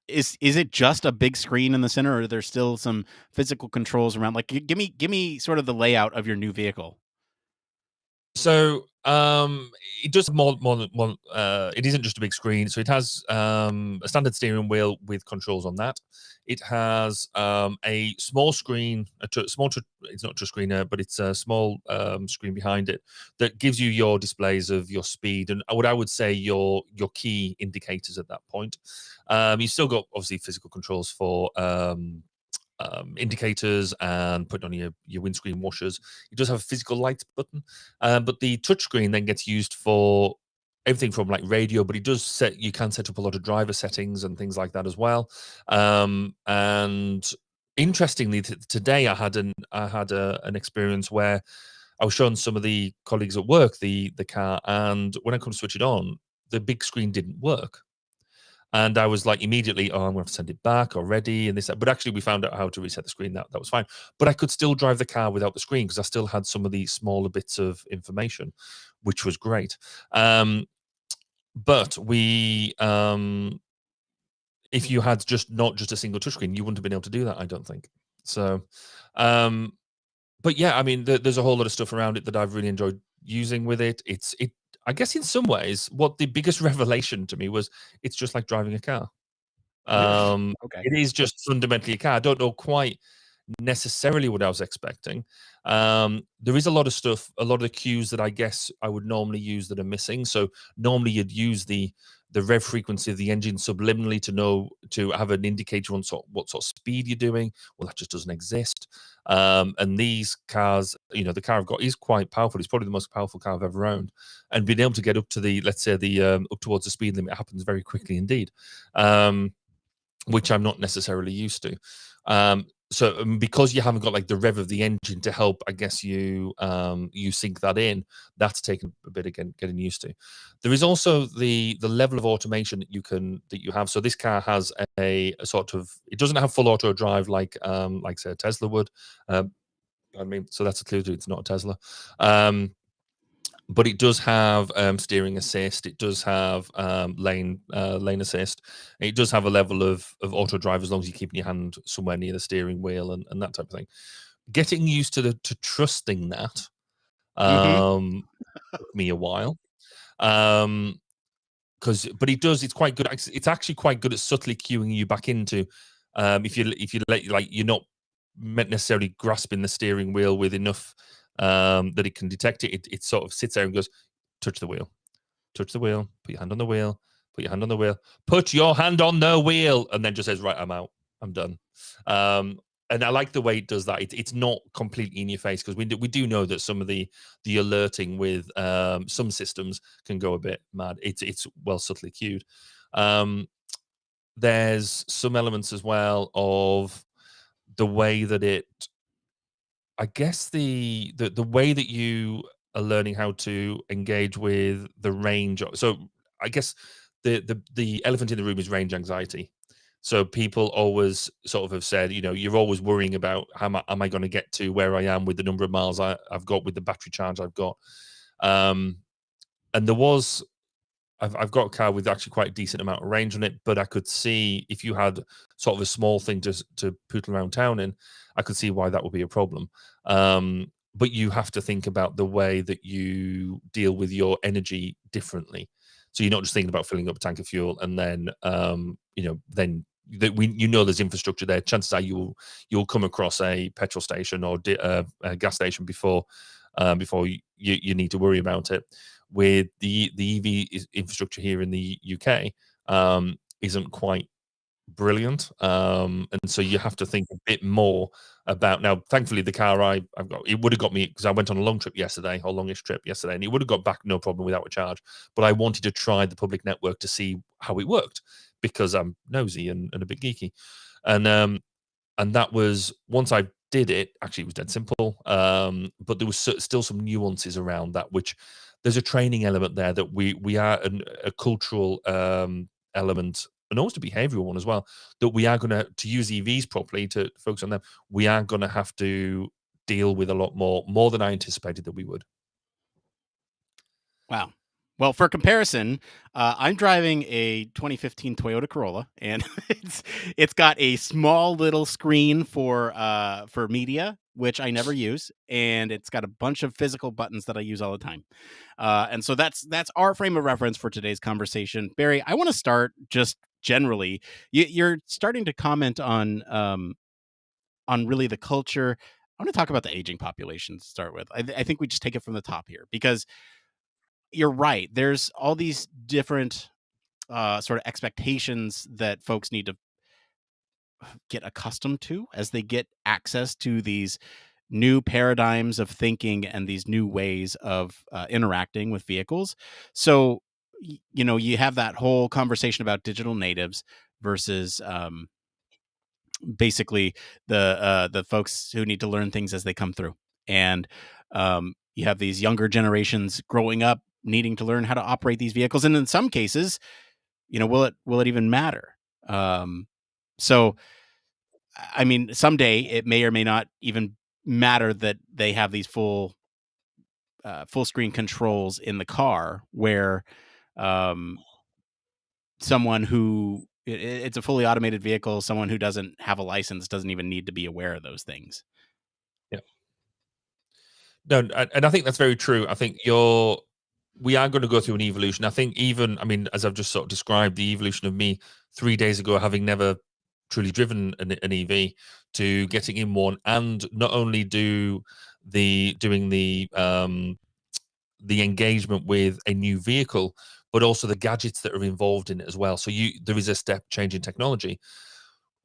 is it just a big screen in the center, or are there still some physical controls around? Like, give me sort of the layout of your new vehicle. So it does more than one. It isn't just a big screen. So it has a standard steering wheel with controls on that. It has a small screen, it's not touch screen, but it's a small screen behind it that gives you your displays of your speed and what I would say your key indicators at that point. You've still got obviously physical controls for indicators and putting on your windscreen washers. It does have a physical lights button, but the touchscreen then gets used for everything from like radio, but you can set up a lot of driver settings and things like that as well. And interestingly, today I had an experience where I was showing some of the colleagues at work the car, and when I come to switch it on, the big screen didn't work. And I was like, immediately, oh, I'm going to have to send it back already. And this, but actually, we found out how to reset the screen. That was fine. But I could still drive the car without the screen because I still had some of the smaller bits of information, which was great. But if you had not just a single touchscreen, you wouldn't have been able to do that, I don't think. So, but yeah, I mean, there's a whole lot of stuff around it that I've really enjoyed using with it. I guess in some ways, what the biggest revelation to me was it's just like driving a car. Okay. It is just fundamentally a car. I don't know quite necessarily what I was expecting. There is a lot of stuff, a lot of the cues that I guess I would normally use that are missing. So normally you'd use the rev frequency of the engine subliminally to have an indicator on what sort of speed you're doing. Well, that just doesn't exist. And these cars, the car I've got is quite powerful. It's probably the most powerful car I've ever owned. And being able to get up to let's say up towards the speed limit happens very quickly indeed. Which I'm not necessarily used to. So because you haven't got like the rev of the engine to help, I guess you sync that in. That's taken a bit again getting used to. There is also the level of automation that you have. So this car has a sort of, it doesn't have full auto drive like say a Tesla would. I mean, so that's a clue to it's not a Tesla. But it does have steering assist. It does have lane assist. It does have a level of auto drive as long as you're keeping your hand somewhere near the steering wheel and that type of thing. Getting used to trusting that took me a while. But it's quite good. It's actually quite good at subtly cueing you back into if you let you're not necessarily grasping the steering wheel with enough that it can detect it. It sort of sits there and goes, touch the wheel, put your hand on the wheel, put your hand on the wheel, put your hand on the wheel, and then just says, right, I'm out, I'm done. And I like the way it does that. It's not completely in your face because we do know that some of the alerting with some systems can go a bit mad. It's well subtly cued. There's some elements as well of the way that I guess the way that you are learning how to engage with the range. So I guess the elephant in the room is range anxiety. So people always sort of have said, you're always worrying about how am I going to get to where I am with the number of miles I've got with the battery charge I've got. And I've got a car with actually quite a decent amount of range on it, but I could see if you had sort of a small thing to poodle around town in, I could see why that would be a problem. But you have to think about the way that you deal with your energy differently. So you're not just thinking about filling up a tank of fuel and then, there's infrastructure there. Chances are you'll come across a petrol station or a gas station before you need to worry about it. With the EV infrastructure here in the UK isn't quite brilliant, and so you have to think a bit more about. Now, thankfully, the car I've got, it would have got me because I went on a longish trip yesterday, and it would have got back no problem without a charge. But I wanted to try the public network to see how it worked because I'm nosy and a bit geeky, and that was once I did it. Actually, it was dead simple, but there was still some nuances around that, which there's a training element there that we are a cultural element and also a behavioral one as well, that we are going to use EVs properly, to focus on them. We are going to have to deal with a lot more than I anticipated that we would. Wow. Well, for comparison, I'm driving a 2015 Toyota Corolla, and it's got a small little screen for media, which I never use, and it's got a bunch of physical buttons that I use all the time. And so that's our frame of reference for today's conversation. Barry, I want to start just generally. You're starting to comment on really the culture. I want to talk about the aging population to start with. I think we just take it from the top here because you're right. There's all these different sort of expectations that folks need to get accustomed to as they get access to these new paradigms of thinking and these new ways of interacting with vehicles. So, you have that whole conversation about digital natives versus basically the folks who need to learn things as they come through, and you have these younger generations growing up needing to learn how to operate these vehicles, and in some cases, will it even matter? So, I mean, someday it may or may not even matter that they have these full screen controls in the car, where um, someone who it's a fully automated vehicle, someone who doesn't have a license doesn't even need to be aware of those things. Yeah. No, and I think that's very true. I think we are going to go through an evolution. I think even, I mean, as I've just sort of described, the evolution of me 3 days ago, having never truly driven an EV, to getting in one, and not only doing the engagement with a new vehicle, but also the gadgets that are involved in it as well. So there is a step change in technology.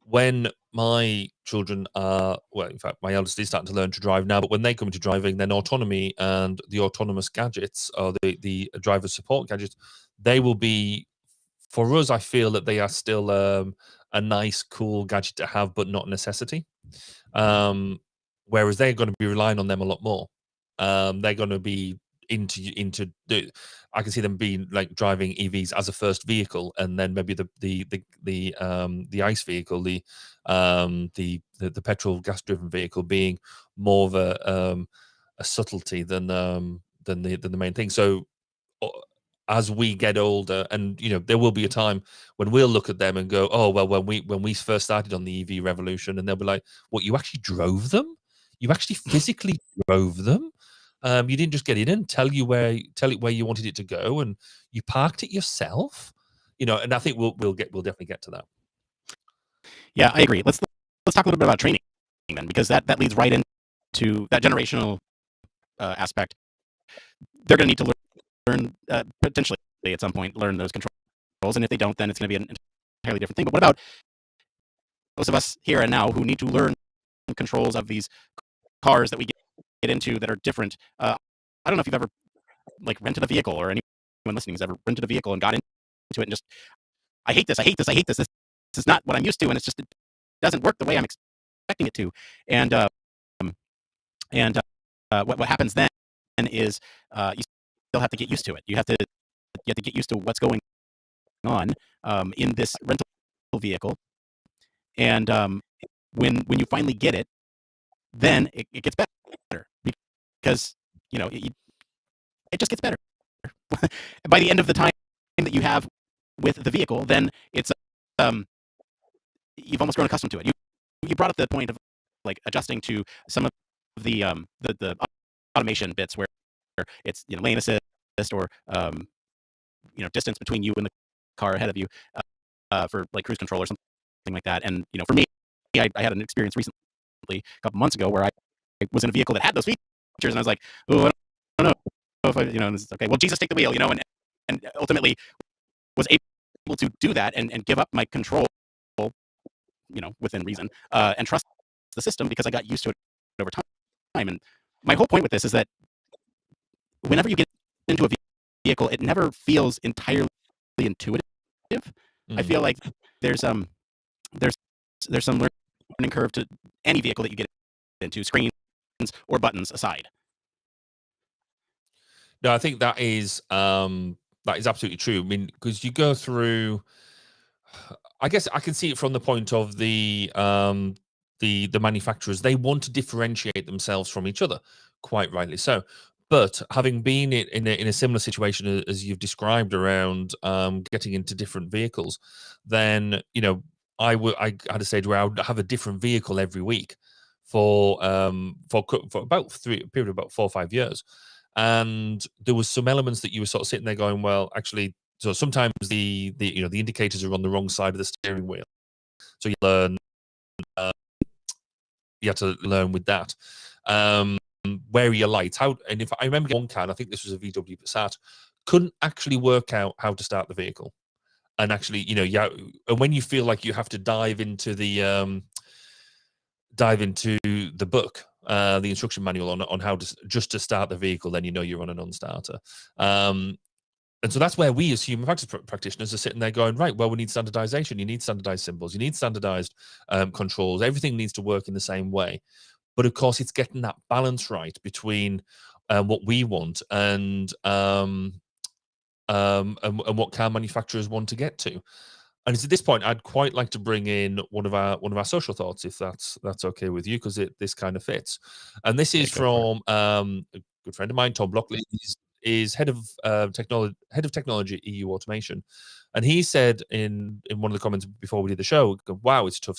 When my children are, well, in fact, my eldest is starting to learn to drive now, but when they come into driving, then autonomy and the autonomous gadgets, or the driver support gadgets, they will be, for us, I feel that they are still a nice, cool gadget to have, but not a necessity. Um, Whereas they're going to be relying on them a lot more. They're going to be into the. I can see them being like driving EVs as a first vehicle, and then maybe the ICE vehicle, the petrol gas driven vehicle, being more of a subtlety than the main thing. So as we get older, and there will be a time when we'll look at them and go, oh well, when we first started on the EV revolution, and they'll be like, what, you actually drove them? You actually physically drove them? You didn't just get in and tell it where you wanted it to go, and you parked it yourself? And I think we'll definitely get to that. Yeah, I agree. Let's talk a little bit about training then, because that leads right into that generational aspect. They're going to need to learn potentially at some point learn those controls, and if they don't, then it's going to be an entirely different thing. But what about those of us here and now who need to learn controls of these cars that we get into that are different? I don't know if you've ever rented a vehicle, or anyone listening has ever rented a vehicle and got into it and just, I hate this, I hate this, I hate this. This is not what I'm used to, and it doesn't work the way I'm expecting it to. And what happens then is you still have to get used to it. You have to get used to what's going on in this rental vehicle, and when you finally get it, then it gets better, because it just gets better. By the end of the time that you have with the vehicle, then it's you've almost grown accustomed to it. You brought up the point of adjusting to some of the automation bits, where it's lane assist, or distance between you and the car ahead of you, for cruise control or something like that. And for me, I had an experience recently, a couple months ago, where I was in a vehicle that had those features, and I was like, oh, I don't know if and it's okay. Well, Jesus, take the wheel, and ultimately was able to do that and give up my control, within reason, and trust the system, because I got used to it over time. And my whole point with this is that whenever you get into a vehicle, it never feels entirely intuitive. I feel like there's some learning curve to any vehicle that you get into, screens or buttons aside. No, I think that is absolutely true. I mean, because you go through, I guess I can see it from the point of the manufacturers. They want to differentiate themselves from each other, quite rightly so. But having been in a similar situation as you've described around getting into different vehicles, then I had a stage where I would have a different vehicle every week for about a period of about 4 or 5 years, and there was some elements that you were sort of sitting there going, well, actually, so sometimes the indicators are on the wrong side of the steering wheel, so you learn. You had to learn with that. Where are your lights? And if I remember one car, I think this was a VW Passat, couldn't actually work out how to start the vehicle. And actually, and when you feel like you have to dive into the book, the instruction manual on how to start the vehicle, then you're on a non-starter. And so that's where we as human factors practitioners are sitting there going, right, well, we need standardization. You need standardized symbols. You need standardized controls. Everything needs to work in the same way. But of course, it's getting that balance right between what we want and what car manufacturers want to get to. And it's at this point, I'd quite like to bring in one of our social thoughts, if that's okay with you, because this kind of fits. And this is from a good friend of mine, Tom Blockley. Is head of technology at EU Automation, and he said in one of the comments before we did the show, "Wow, it's a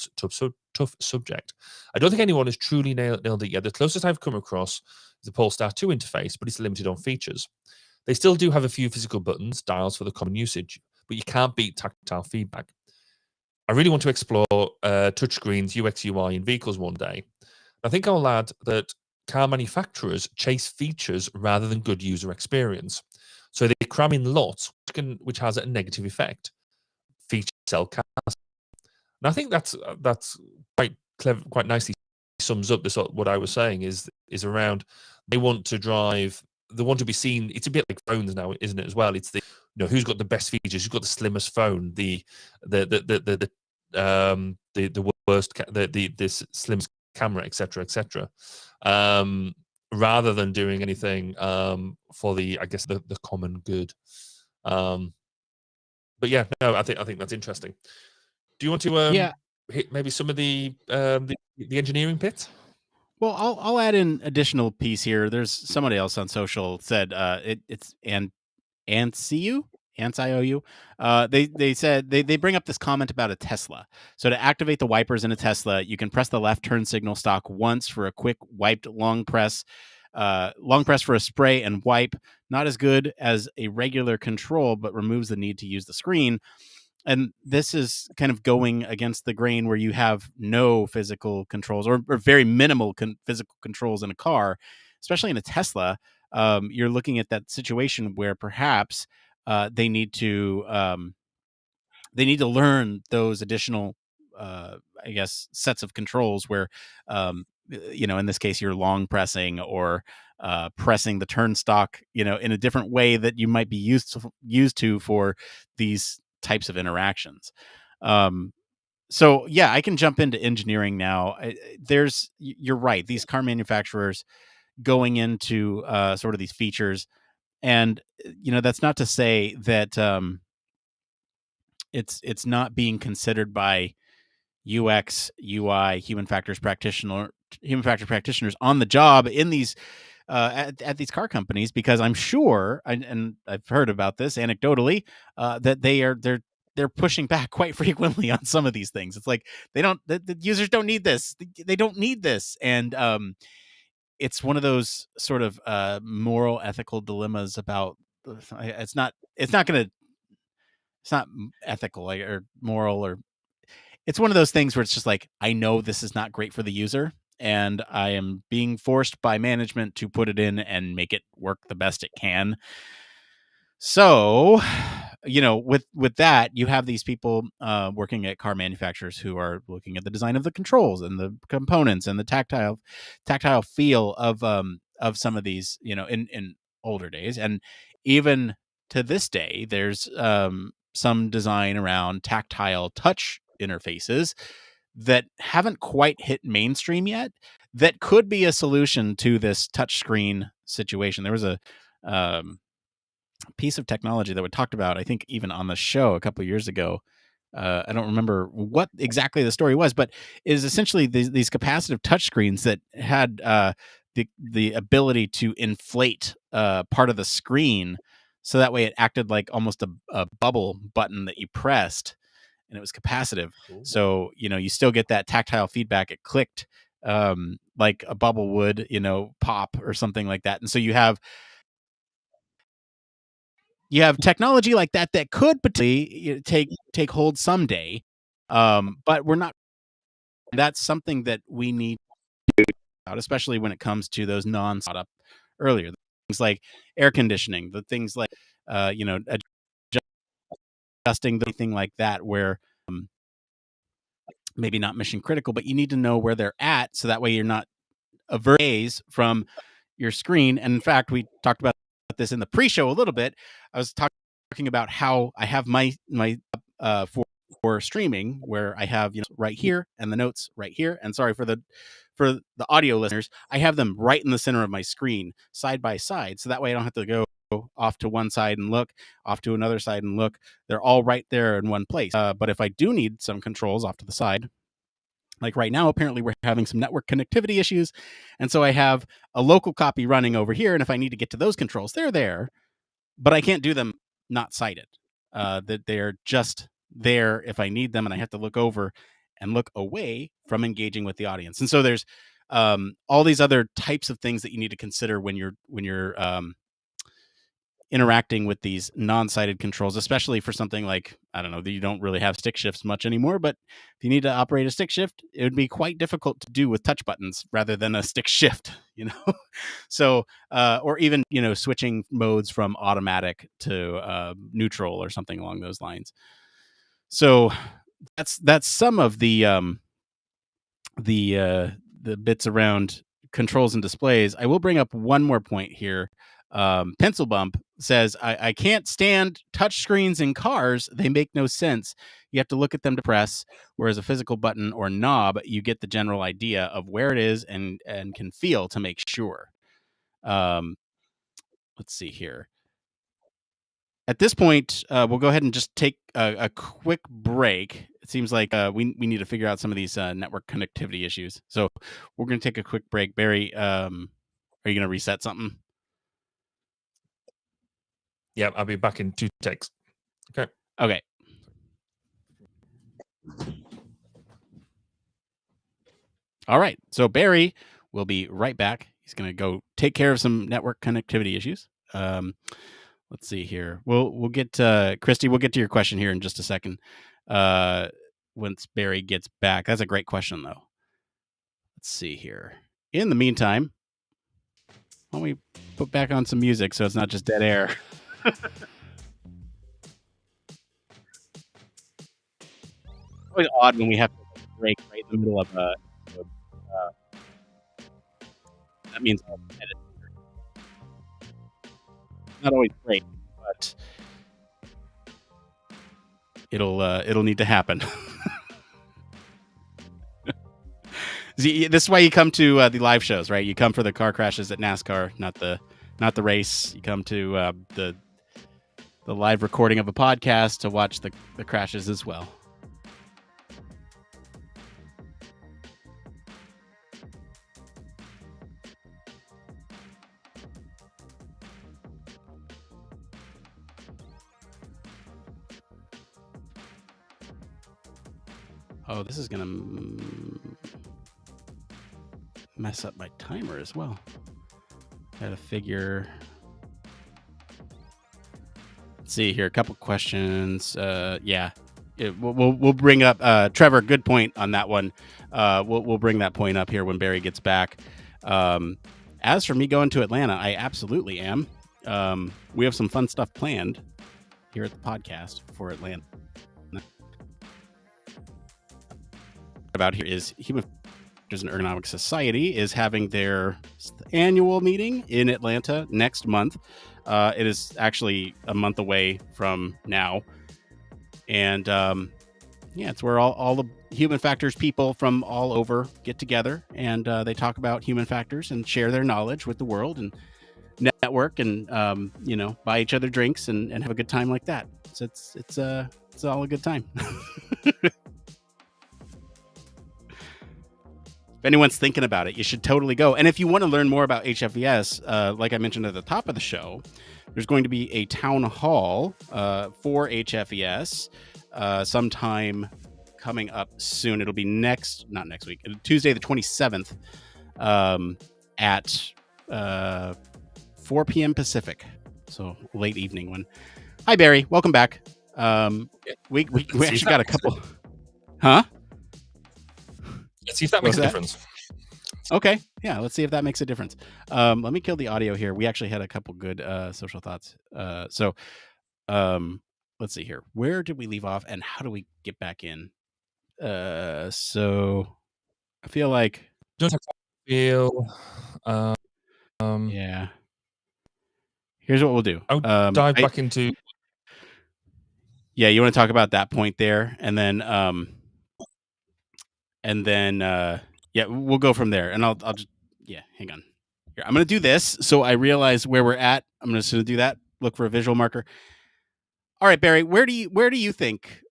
tough subject. I don't think anyone has truly nailed it yet. The closest I've come across is the Polestar 2 interface, but it's limited on features. They still do have a few physical buttons, dials for the common usage, but you can't beat tactile feedback. I really want to explore touchscreens, UX, UI in vehicles one day. I think I'll add that car manufacturers chase features rather than good user experience. So they cram in lots, which has a negative effect. Features sell cars." And I think that's quite clever, quite nicely sums up this. What I was saying is around they want to be seen. It's a bit like phones now, isn't it? As well, it's who's got the best features, who's got the slimmest phone, the worst, the slimmest camera, etc., etc. Rather than doing anything for the common good. But yeah, no, I think that's interesting. Do you want to hit maybe some of the engineering bits? Well, I'll add an additional piece here. There's somebody else on social said it's Antsiou. They said they bring up this comment about a Tesla. So to activate the wipers in a Tesla, you can press the left turn signal stalk once for a quick wiped long press for a spray and wipe. Not as good as a regular control, but removes the need to use the screen. And this is kind of going against the grain where you have no physical controls or very minimal physical controls in a car, especially in a Tesla. You're looking at that situation where perhaps they need to learn those additional, sets of controls where, in this case, you're long pressing or pressing the turn stalk, in a different way that you might be used to for these types of interactions. So yeah, I can jump into engineering now. You're right. These car manufacturers going into sort of these features, and that's not to say that it's not being considered by UX, UI, human factors practitioners on the job in these at these car companies, because I'm sure, and I've heard about this anecdotally, that they're pushing back quite frequently on some of these things. It's like the users don't need this. They don't need this, and it's one of those sort of moral, ethical dilemmas about it's not ethical or moral, or it's one of those things where it's just like, I know this is not great for the user, and I am being forced by management to put it in and make it work the best it can. So, with that, you have these people working at car manufacturers who are looking at the design of the controls and the components and the tactile feel of some of these, in older days. And even to this day, there's some design around tactile touch interfaces that haven't quite hit mainstream yet, that could be a solution to this touchscreen situation. There was a piece of technology that we talked about, I think even on the show a couple of years ago. I don't remember what exactly the story was, but it is essentially these capacitive touchscreens that had the ability to inflate part of the screen, so that way it acted like almost a bubble button that you pressed, and it was capacitive. Cool. So you still get that tactile feedback. It clicked like a bubble would, pop or something like that. And so you have technology like that could potentially take hold someday, but we're not. That's something that we need to do, especially when it comes to those brought up earlier, things like air conditioning, the things like adjusting anything like that, where maybe not mission critical, but you need to know where they're at, so that way you're not averse from your screen. And in fact, we talked about this in the pre-show a little bit. I was talking about how I have my for streaming, where I have right here and the notes right here. And sorry for the audio listeners, I have them right in the center of my screen, side by side, so that way I don't have to go off to one side and look, off to another side and look. They're all right there in one place. But if I do need some controls off to the side, like right now, apparently we're having some network connectivity issues. And so I have a local copy running over here. And if I need to get to those controls, they're there, but I can't do them not sighted. That they're just there if I need them, and I have to look over and look away from engaging with the audience. And so there's all these other types of things that you need to consider when you're interacting with these non-sighted controls, especially for something like, I don't know, that you don't really have stick shifts much anymore, but if you need to operate a stick shift, it would be quite difficult to do with touch buttons rather than a stick shift, So, or even, switching modes from automatic to neutral or something along those lines. So that's some of the bits around controls and displays. I will bring up one more point here. Pencil Bump says, I can't stand touch screens in cars. They make no sense. You have to look at them to press, whereas a physical button or knob, you get the general idea of where it is and can feel to make sure. Let's see here. At this point, we'll go ahead and just take a quick break. It seems like we need to figure out some of these network connectivity issues. So we're going to take a quick break. Barry, are you going to reset something? Yeah, I'll be back in 2 takes. Okay. All right. So Barry will be right back. He's going to go take care of some network connectivity issues. Let's see here. We'll get Christy. We'll get to your question here in just a second. Once Barry gets back. That's a great question, though. Let's see here. In the meantime, why don't we put back on some music so it's not just dead air? It's always odd when we have to break right in the middle of a. That means I'll edit. Not always great, but it'll need to happen. See, this is why you come to the live shows, right? You come for the car crashes at NASCAR, not the race. You come to the live recording of a podcast to watch the crashes as well. Oh, this is gonna mess up my timer as well. Gotta figure. Let's see here, a couple questions. We'll bring up Trevor. Good point on that one. We'll bring that point up here when Barry gets back. As for me going to Atlanta, I absolutely am. We have some fun stuff planned here at the podcast for Atlanta. About here is Human Factors and Ergonomics Society is having their annual meeting in Atlanta next month. It is actually a month away from now, and it's where all the human factors people from all over get together, and they talk about human factors and share their knowledge with the world and network and buy each other drinks and have a good time like that. So it's all a good time. if anyone's thinking about it, you should totally go. And if you want to learn more about HFVS, like I mentioned at the top of the show, there's going to be a town hall for HFVS sometime coming up soon. It'll be not next week, Tuesday the 27th at 4 p.m. Pacific. So late evening one. Hi, Barry. Welcome back. We actually got a couple. Huh? Let's see if that makes a difference. Okay. Yeah, let's see if that makes a difference. Let me kill the audio here. We actually had a couple good social thoughts. So let's see here. Where did we leave off and how do we get back in? So I feel like yeah. Here's what we'll do. I'll dive back into. Yeah, you want to talk about that point there, and then yeah, we'll go from there, and I'll just hang on. Here, I'm gonna do this so I realize where we're at. I'm just gonna do that. Look for a visual marker. All right, Barry, where do you think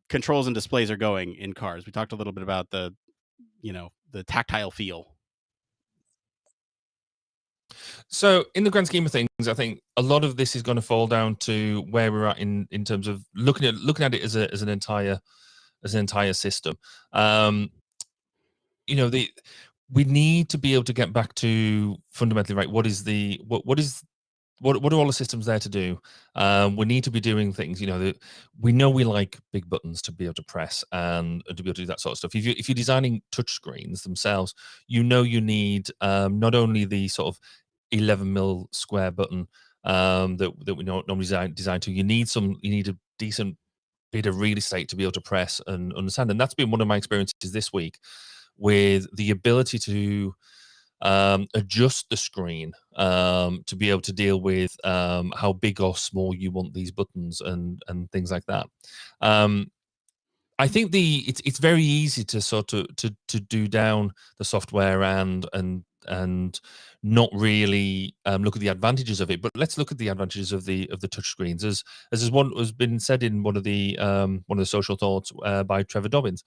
controls and displays are going in cars? We talked a little bit about the tactile feel. So, in the grand scheme of things, I think a lot of this is going to fall down to where we're at in terms of looking at it as an entire system. We need to be able to get back to fundamentally right. What are all the systems there to do? We need to be doing things. We know we like big buttons to be able to press and to be able to do that sort of stuff. If you're designing touch screens themselves, you need not only the sort of 11 mil square button that we normally design to. You need a decent bit of real estate to be able to press and understand. And that's been one of my experiences this week with the ability to adjust the screen to be able to deal with how big or small you want these buttons and things like that. I think it's very easy to sort of to do down the software and not really look at the advantages of it. But let's look at the advantages of the touch screens. As has been said in one of the social thoughts by Trevor Dobbins.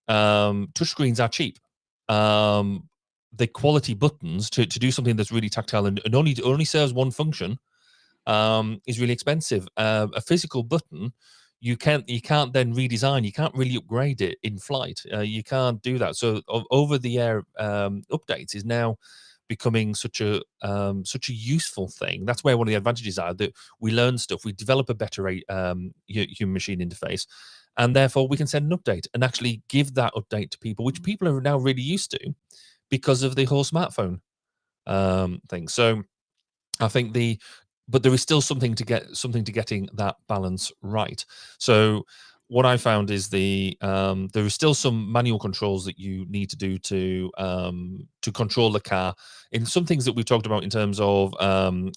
Touch screens are cheap. The quality buttons to do something that's really tactile and only serves one function is really expensive. A physical button, you can't then redesign. You can't really upgrade it in flight. You can't do that. So over the air updates is now becoming such a useful thing. That's where one of the advantages are, that we learn stuff, we develop a better human machine interface, and therefore we can send an update and actually give that update to people, which people are now really used to because of the whole smartphone thing. So I think but there is still something to getting that balance right. So what I found is there is still some manual controls that you need to do to control the car in some things that we've talked about in terms of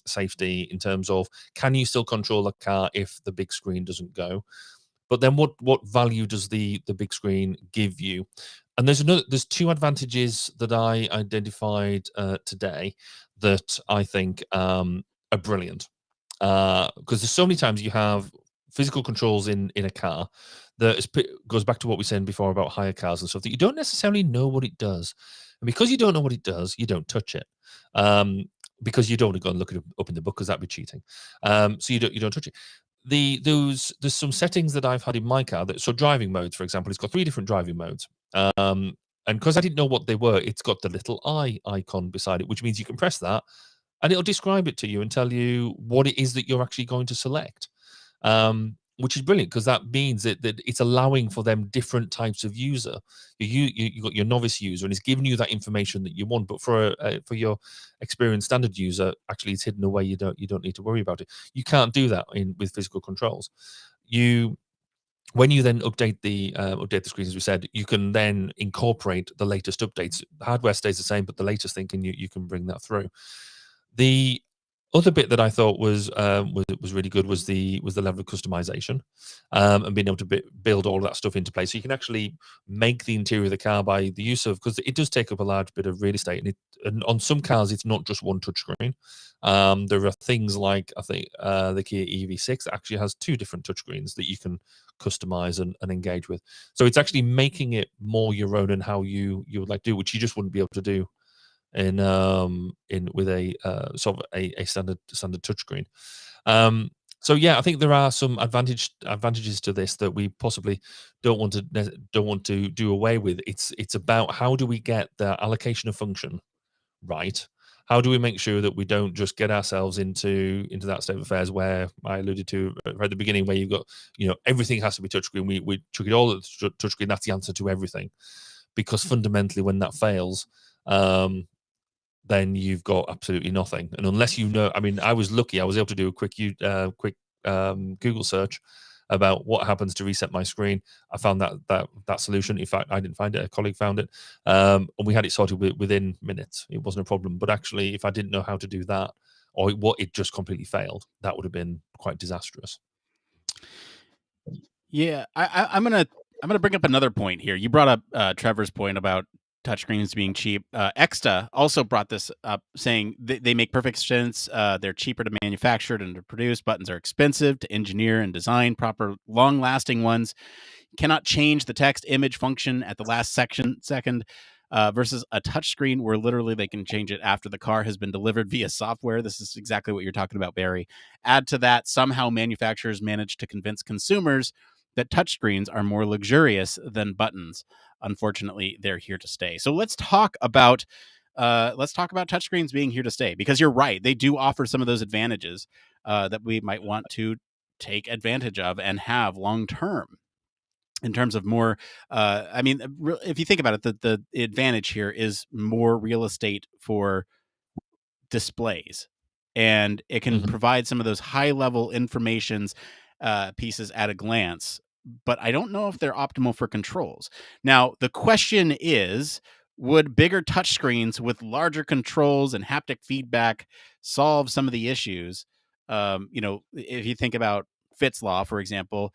safety, in terms of can you still control the car if the big screen doesn't go? But then what value does the big screen give you? And there's two advantages that I identified today that I think are brilliant. Because there's so many times you have physical controls in a car that goes back to what we said before about hire cars and stuff, that you don't necessarily know what it does. And because you don't know what it does, you don't touch it. Because you don't want to go and look it up in the book, because that'd be cheating. So you don't touch it. There's some settings that I've had in my car. So driving modes, for example, it's got 3 different driving modes. And because I didn't know what they were, it's got the little eye icon beside it, which means you can press that and it'll describe it to you and tell you what it is that you're actually going to select, which is brilliant, because that means that it's allowing for them different types of user. You got your novice user, and it's giving you that information that you want. But for your experienced standard user, actually, it's hidden away. You don't need to worry about it. You can't do that with physical controls. When you then update the screen, as we said, you can then incorporate the latest updates. The hardware stays the same, but the latest thing you can bring that through. The other bit that I thought was really good was the level of customization, and being able to build all of that stuff into place. So you can actually make the interior of the car by the use of, because it does take up a large bit of real estate, and on some cars it's not just one touchscreen. There are things like, I think the Kia EV6 actually has 2 different touchscreens that you can customize and engage with. So it's actually making it more your own and how you would like to do, which you just wouldn't be able to do in with a sort of a standard touchscreen. So yeah, I think there are some advantages to this that we possibly don't want to do away with. It's about how do we get the allocation of function right. How do we make sure that we don't just get ourselves into that state of affairs where I alluded to right at the beginning, where you've got, everything has to be touchscreen. We took it all at touchscreen. That's the answer to everything, because fundamentally, when that fails, then you've got absolutely nothing. And unless I mean, I was lucky. I was able to do a quick Google search about what happens to reset my screen. I found that solution. In fact, I didn't find it. A colleague found it, and we had it sorted within minutes. It wasn't a problem. But actually, if I didn't know how to do that, or it just completely failed, that would have been quite disastrous. Yeah, I'm gonna bring up another point here. You brought up Trevor's point about touchscreens being cheap. Exta also brought this up, saying they make perfect sense. They're cheaper to manufacture and to produce. Buttons are expensive to engineer and design. Proper, long-lasting ones cannot change the text image function at the last second. Versus a touchscreen where literally they can change it after the car has been delivered via software. This is exactly what you're talking about, Barry. Add to that, somehow manufacturers manage to convince consumers that touchscreens are more luxurious than buttons. Unfortunately, they're here to stay. So let's talk about touchscreens being here to stay, because you're right. They do offer some of those advantages that we might want to take advantage of and have long term. In terms of more, I mean, if you think about it, the advantage here is more real estate for displays, and it can provide some of those high level informations pieces at a glance. But I don't know if they're optimal for controls. Now, the question is, would bigger touchscreens with larger controls and haptic feedback solve some of the issues? If you think about Fitts law, for example,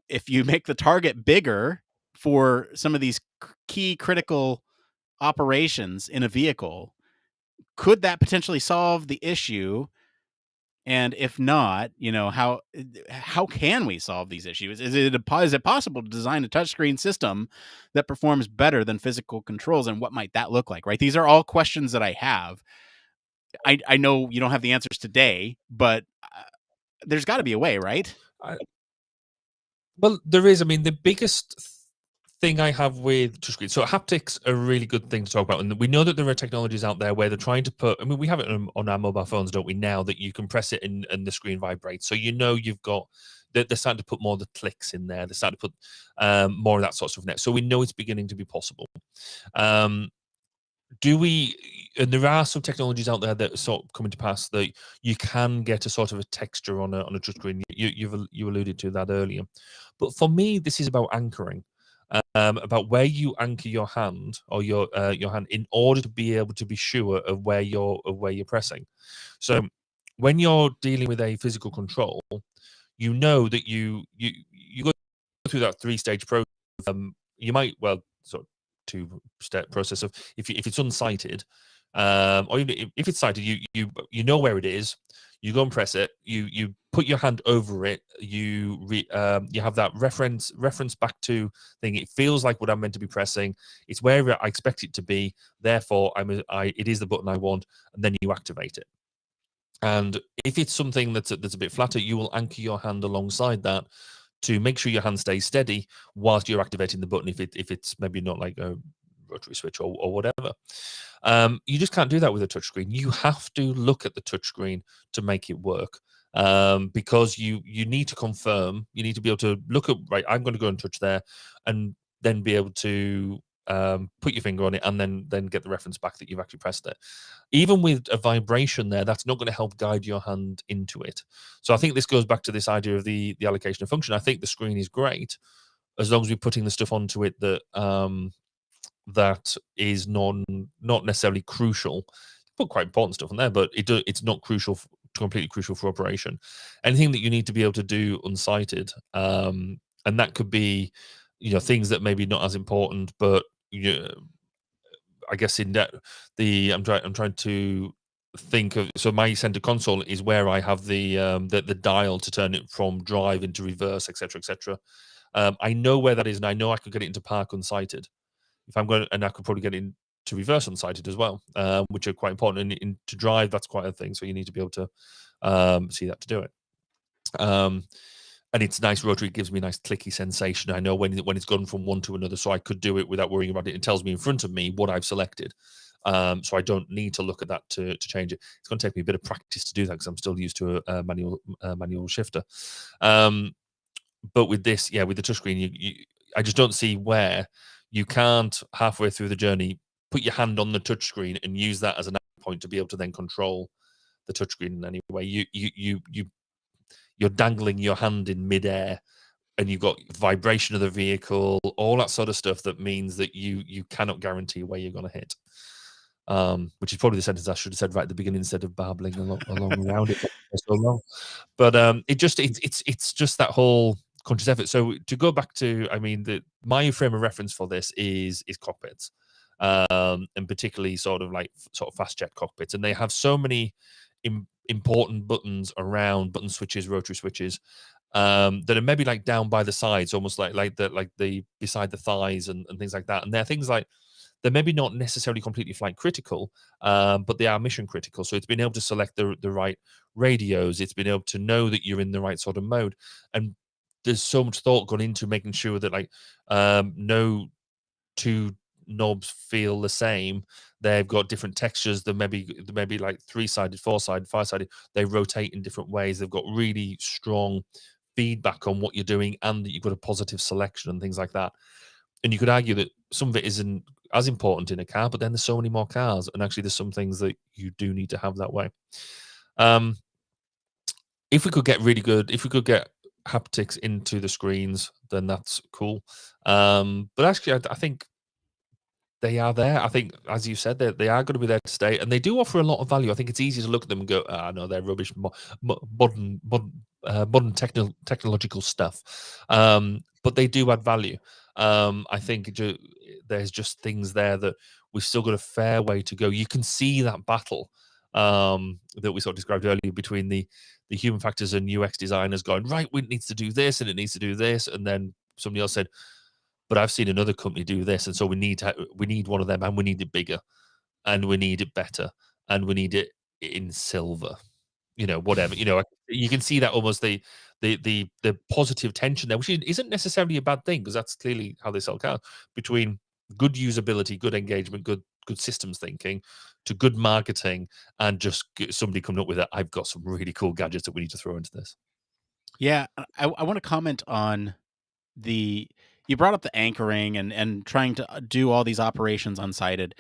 if you make the target bigger for some of these key critical operations in a vehicle, could that potentially solve the issue? And if not, how can we solve these issues? Is it possible to design a touchscreen system that performs better than physical controls? And what might that look like, right? These are all questions that I have. I know you don't have the answers today, but there's got to be a way, right? Well, there is. I mean, the biggest thing I have with touchscreen, so haptics are a really good thing to talk about, and we know that there are technologies out there where they're trying to put. I mean, we have it on our mobile phones, don't we? Now that you can press it and the screen vibrates, so you've got. They're starting to put more of the clicks in there. They're starting to put more of that sort of stuff in there. So we know it's beginning to be possible. Do we? And there are some technologies out there that are sort of coming to pass that you can get a sort of a texture on a touchscreen. You alluded to that earlier, but for me, this is about anchoring, about where you anchor your hand or your hand in order to be able to be sure of where you're pressing. So when you're dealing with a physical control, you know that you go through that 3-stage process. You might sort of 2-step process of if it's unsighted, or even if it's sighted, you know where it is. You go and press it. You put your hand over it. You have that reference back to thing. It feels like what I'm meant to be pressing. It's where I expect it to be. Therefore, it is the button I want, and then you activate it. And if it's something that's a bit flatter, you will anchor your hand alongside that to make sure your hand stays steady whilst you're activating the button. If it's maybe not like a rotary switch or whatever, you just can't do that with a touchscreen. You have to look at the touchscreen to make it work, because you need to confirm. You need to be able to look at, right, I'm going to go and touch there, and then be able to put your finger on it and then get the reference back that you've actually pressed it. Even with a vibration there, that's not going to help guide your hand into it. So I think this goes back to this idea of the allocation of function. I think the screen is great as long as we're putting the stuff onto it that that is not necessarily crucial. Put quite important stuff on there, but it's not crucial, completely crucial for operation. Anything that you need to be able to do unsighted, and that could be, things that maybe not as important, but I guess in that I'm trying to think of, so my center console is where I have the dial to turn it from drive into reverse, etc., etc. I know where that is, and I know I could get it into park unsighted if I'm going, and I could probably get it into reverse unsighted as well, which are quite important. And to drive, that's quite a thing. So you need to be able to see that to do it. And it's nice rotary. It gives me a nice clicky sensation. I know when it's gone from one to another, so I could do it without worrying about it. It tells me in front of me what I've selected. So I don't need to look at that to change it. It's going to take me a bit of practice to do that because I'm still used to a manual shifter. But with this, with the touchscreen, I just don't see where you can't halfway through the journey put your hand on the touchscreen and use that as an point to be able to then control the touchscreen in any way. You're dangling your hand in midair, and you've got vibration of the vehicle, all that sort of stuff that means that you cannot guarantee where you're going to hit. Which is probably the sentence I should have said right at the beginning instead of babbling along around it for so long. But it's just that whole conscious effort. So to go back to, my frame of reference for this is cockpits, and particularly sort of fast jet cockpits, and they have so many important buttons around, button switches, rotary switches, that are maybe like down by the sides, almost like the beside the thighs and things like that. And they're things like, they're maybe not necessarily completely flight critical, but they are mission critical. So it's been able to select the right radios. It's been able to know that you're in the right sort of mode. And there's so much thought gone into making sure that no two knobs feel the same. They've got different textures. There may be like 3-sided, 4-sided, 5-sided. They rotate in different ways. They've got really strong feedback on what you're doing, and that you've got a positive selection and things like that. And you could argue that some of it isn't as important in a car, but then there's so many more cars, and actually there's some things that you do need to have that way. If we could get really good, if we could get haptics into the screens, then that's cool. But actually, I think they are there. I think, as you said, they are going to be there to stay, and they do offer a lot of value. I think it's easy to look at them and go, no, they're rubbish, modern technological stuff. But they do add value. I think there's just things there that we've still got a fair way to go. You can see that battle that we sort of described earlier between the human factors and UX designers going, right, it needs to do this and it needs to do this, and then somebody else said, but I've seen another company do this, and so we need one of them, and we need it bigger, and we need it better, and we need it in silver, whatever. You can see that almost the positive tension there, which isn't necessarily a bad thing, because that's clearly how they sell cars, between good usability, good engagement, good systems thinking, to good marketing, and just somebody coming up with it. I've got some really cool gadgets that we need to throw into this. Yeah, I want to comment on you brought up the anchoring and trying to do all these operations unsighted.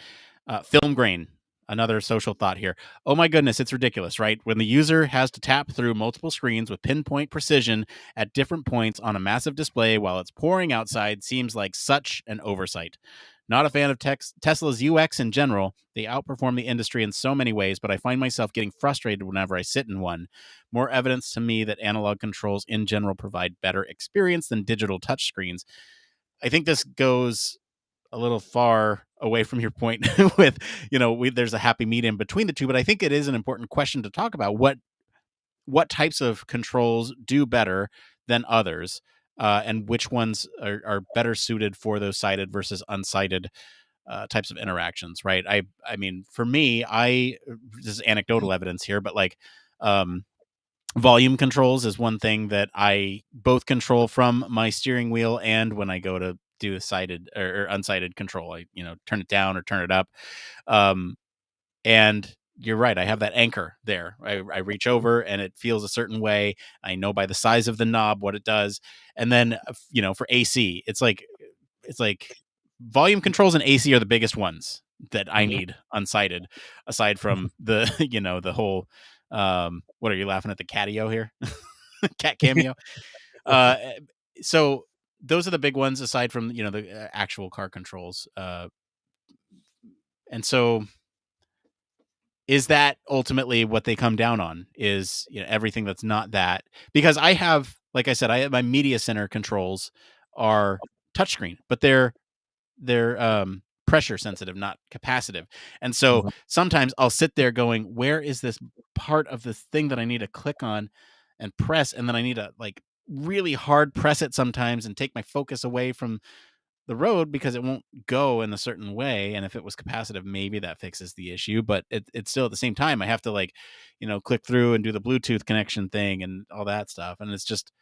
Film grain, another social thought here. Oh my goodness, it's ridiculous, right? When the user has to tap through multiple screens with pinpoint precision at different points on a massive display while it's pouring outside seems like such an oversight. Not a fan of Tesla's UX in general. They outperform the industry in so many ways, but I find myself getting frustrated whenever I sit in one. More evidence to me that analog controls in general provide better experience than digital touchscreens. I think this goes a little far away from your point with, there's a happy medium between the two, but I think it is an important question to talk about. What types of controls do better than others, and which ones are better suited for those sighted versus unsighted types of interactions, right? I mean, for me, this is anecdotal evidence here, but volume controls is one thing that I both control from my steering wheel and when I go to do a sighted or unsighted control. I turn it down or turn it up. And you're right, I have that anchor there. I reach over and it feels a certain way. I know by the size of the knob what it does. And then for AC, it's like volume controls and AC are the biggest ones that I need unsighted, aside from the the whole what are you laughing at, the catio here? Cat cameo. So those are the big ones aside from the actual car controls. And so is that ultimately what they come down on, is everything that's not that? Because I have, like I said, my media center controls are touchscreen, but they're pressure sensitive, not capacitive. And so sometimes I'll sit there going, where is this part of this thing that I need to click on and press? And then I need to like really hard press it sometimes and take my focus away from the road because it won't go in a certain way. And if it was capacitive, maybe that fixes the issue. But it's still at the same time, I have to like, click through and do the Bluetooth connection thing and all that stuff. And it's just,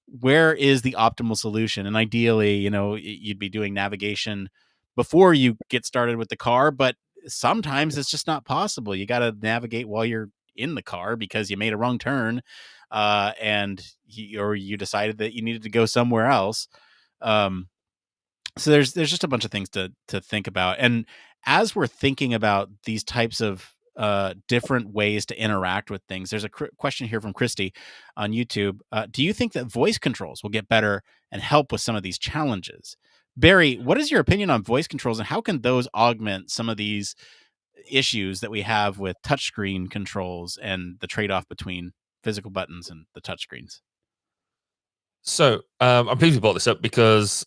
where is the optimal solution? And ideally, you'd be doing navigation before you get started with the car, but sometimes it's just not possible. You got to navigate while you're in the car because you made a wrong turn, or you decided that you needed to go somewhere else. So there's just a bunch of things to think about. And as we're thinking about these types of different ways to interact with things, there's a question here from Christy on YouTube. Do you think that voice controls will get better and help with some of these challenges? Barry, what is your opinion on voice controls, and how can those augment some of these issues that we have with touchscreen controls and the trade-off between physical buttons and the touchscreens? So I'm pleased you brought this up because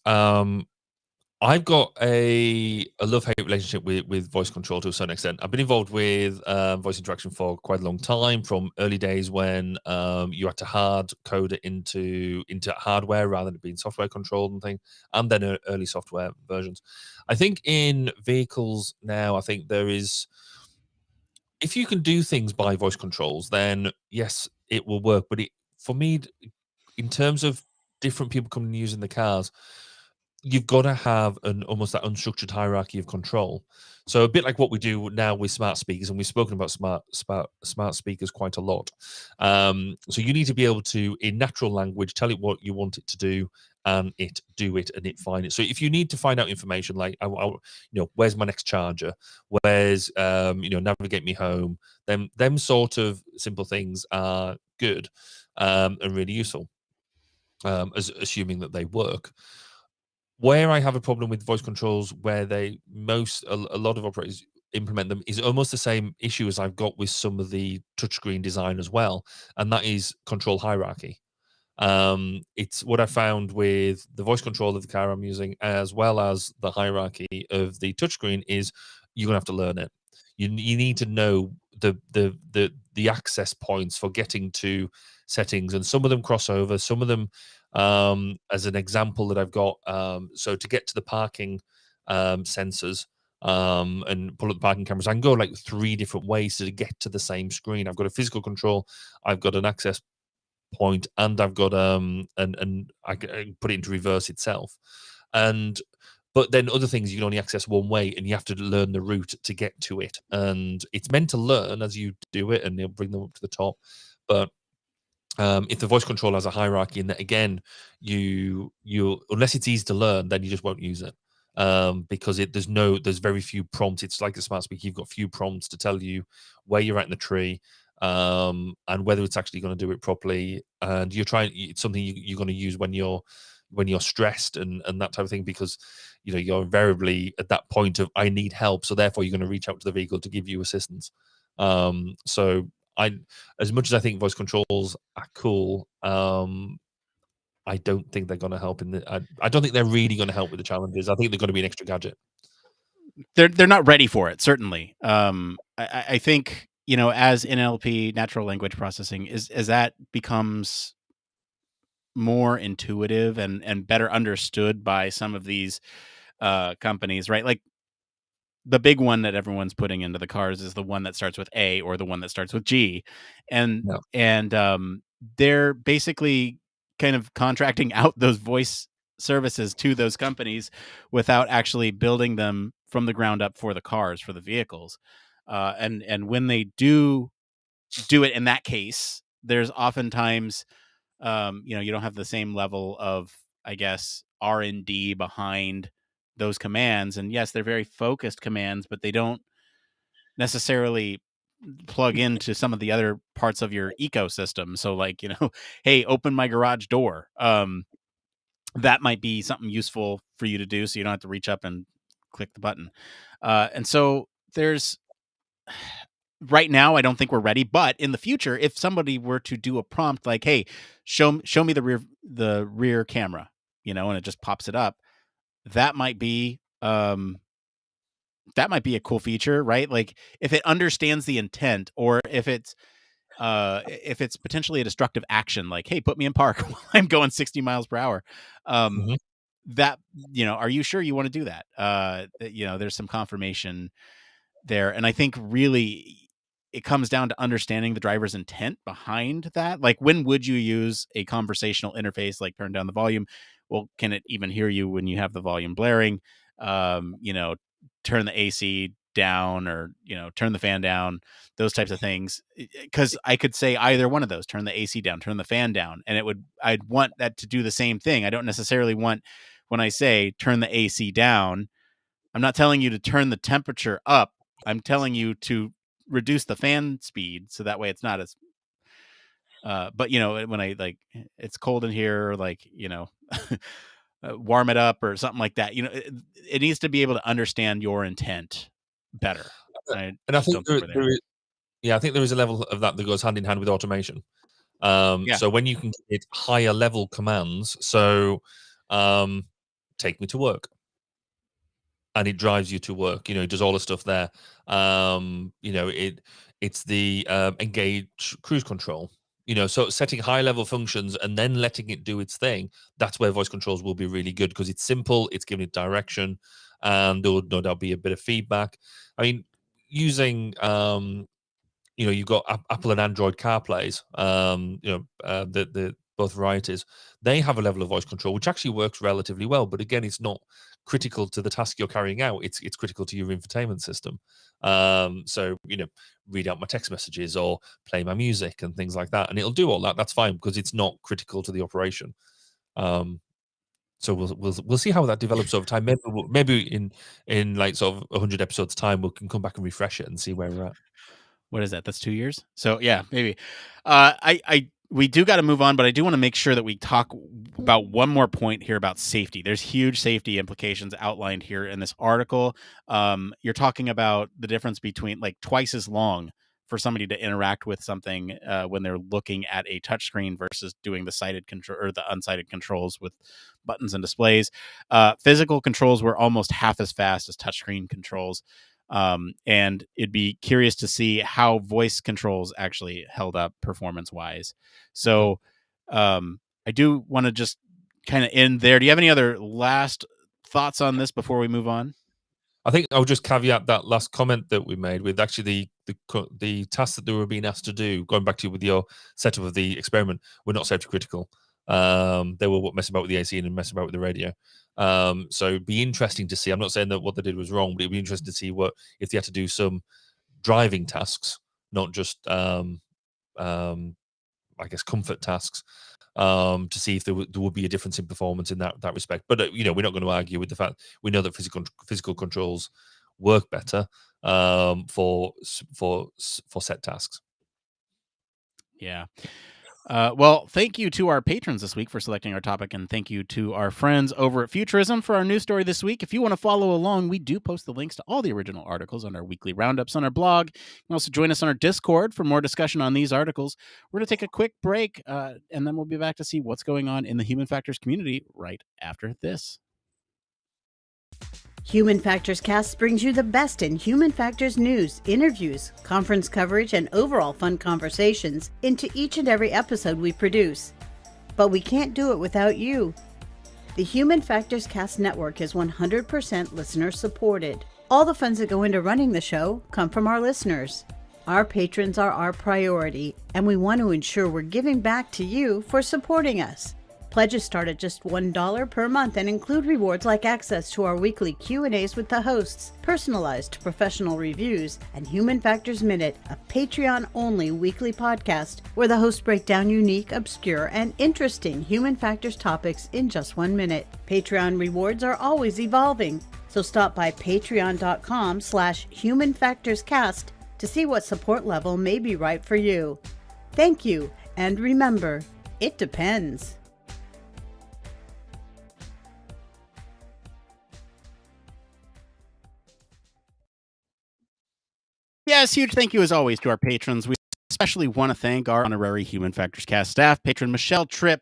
I've got a love-hate relationship with voice control to a certain extent. I've been involved with voice interaction for quite a long time, from early days when you had to hard code it into hardware rather than it being software controlled and things, and then early software versions. I think in vehicles now, I think there is, if you can do things by voice controls, then yes, it will work. But for me, in terms of different people coming and using the cars, you've got to have almost that unstructured hierarchy of control. So a bit like what we do now with smart speakers, and we've spoken about smart speakers quite a lot. So you need to be able to, in natural language, tell it what you want it to do, and it do it, and it find it. So if you need to find out information like, where's my next charger, where's navigate me home, then them sort of simple things are good and really useful, assuming that they work. Where I have a problem with voice controls, where a lot of operators implement them, is almost the same issue as I've got with some of the touchscreen design as well, and that is control hierarchy. It's what I found with the voice control of the car I'm using, as well as the hierarchy of the touchscreen, is you're gonna have to learn it. You need to know the access points for getting to settings, and some of them cross over, some of them, as an example that I've got, so to get to the parking sensors and pull up the parking cameras, I can go like 3 different ways to get to the same screen. I've got a physical control, I've got an access point, and I've got and I can put it into reverse itself. But then other things you can only access one way, and you have to learn the route to get to it. And it's meant to learn as you do it, and they'll bring them up to the top. But if the voice control has a hierarchy, and that again, you unless it's easy to learn, then you just won't use it, because there's very few prompts. It's like the smart speaker; you've got few prompts to tell you where you're at in the tree, and whether it's actually going to do it properly. And it's something you're going to use when you're stressed and that type of thing, because you're invariably at that point of, I need help, so therefore you're going to reach out to the vehicle to give you assistance. So as much as I think voice controls are cool, I don't think they're going to help I don't think they're really going to help with the challenges. I think they're going to be an extra gadget. They're not ready for it, certainly. I think, as NLP, natural language processing, as that becomes more intuitive and better understood by some of these companies, right? Like the big one that everyone's putting into the cars is the one that starts with A, or the one that starts with G, and they're basically kind of contracting out those voice services to those companies without actually building them from the ground up for the cars, for the vehicles. And when they do it in that case, there's oftentimes, you don't have the same level of, I guess, R&D behind those commands. And yes, they're very focused commands, but they don't necessarily plug into some of the other parts of your ecosystem. So like, hey, open my garage door. That might be something useful for you to do, so you don't have to reach up and click the button. And so there's, right now, I don't think we're ready, but in the future, if somebody were to do a prompt like, hey, show me the rear camera, and it just pops it up, that might be that might be a cool feature, right? Like if it understands the intent, or if it's potentially a destructive action, like, hey, put me in park while I'm going 60 miles per hour. Mhm. That, are you sure you want to do that? There's some confirmation there. And I think really it comes down to understanding the driver's intent behind that. Like, when would you use a conversational interface, like turn down the volume? Well, can it even hear you when you have the volume blaring? Turn the AC down, or, turn the fan down, those types of things. Because I could say either one of those, turn the AC down, turn the fan down, and I'd want that to do the same thing. I don't necessarily want, when I say turn the AC down, I'm not telling you to turn the temperature up. I'm telling you to reduce the fan speed, so that way it's not as but when I, like, it's cold in here, or, like, warm it up or something like that. It needs to be able to understand your intent better. I And I just think don't think we're there. I think there is a level of that goes hand in hand with automation. Yeah. So when you can get higher level commands, so take me to work, and it drives you to work. It does all the stuff there. It's the engage cruise control. So setting high level functions and then letting it do its thing. That's where voice controls will be really good, because it's simple, it's giving it direction, and there will no doubt be a bit of feedback. I mean, using you've got Apple and Android CarPlays, the both varieties, they have a level of voice control which actually works relatively well. But again, it's not critical to the task you're carrying out. It's critical to your infotainment system. So read out my text messages or play my music and things like that, and it'll do all that. That's fine, because it's not critical to the operation. So we'll see how that develops over time. Maybe in like sort of 100 episodes time, we can come back and refresh it and see where we're at. What is that? That's 2 years. So yeah, maybe. We do got to move on, but I do want to make sure that we talk about one more point here about safety. There's huge safety implications outlined here in this article. You're talking about the difference between, like, twice as long for somebody to interact with something when they're looking at a touchscreen versus doing the sighted control or the unsighted controls with buttons and displays. Physical controls were almost half as fast as touchscreen controls. And it'd be curious to see how voice controls actually held up performance-wise. So I do want to just kind of end there. Do you have any other last thoughts on this before we move on? I think I'll just caveat that last comment that we made with actually the tasks that they were being asked to do, going back to with your setup of the experiment, were not safety critical. They were messing about with the AC and messing about with the radio. So it'd be interesting to see. I'm not saying that what they did was wrong, but it'd be interesting to see what if they had to do some driving tasks, not just I guess comfort tasks, to see if there would be a difference in performance in that respect. But we're not going to argue with the fact we know that physical controls work better for set tasks. Yeah. Well, thank you to our patrons this week for selecting our topic, and thank you to our friends over at Futurism for our news story this week. If you want to follow along, we do post the links to all the original articles on our weekly roundups on our blog. You can also join us on our Discord for more discussion on these articles. We're going to take a quick break, and then we'll be back to see what's going on in the Human Factors community right after this. Human Factors Cast brings you the best in human factors news, interviews, conference coverage, and overall fun conversations into each and every episode we produce. But we can't do it without you. The Human Factors Cast network is 100% listener supported. All the funds that go into running the show come from our listeners. Our patrons are our priority, and we want to ensure we're giving back to you for supporting us. Pledges start at just $1 per month and include rewards like access to our weekly Q&As with the hosts, personalized professional reviews, and Human Factors Minute, a Patreon-only weekly podcast where the hosts break down unique, obscure, and interesting human factors topics in just 1 minute. Patreon rewards are always evolving, so stop by patreon.com/humanfactorscast to see what support level may be right for you. Thank you, and remember, it depends. Yes, huge thank you as always to our patrons. We especially want to thank our honorary Human Factors Cast staff, patron Michelle Tripp.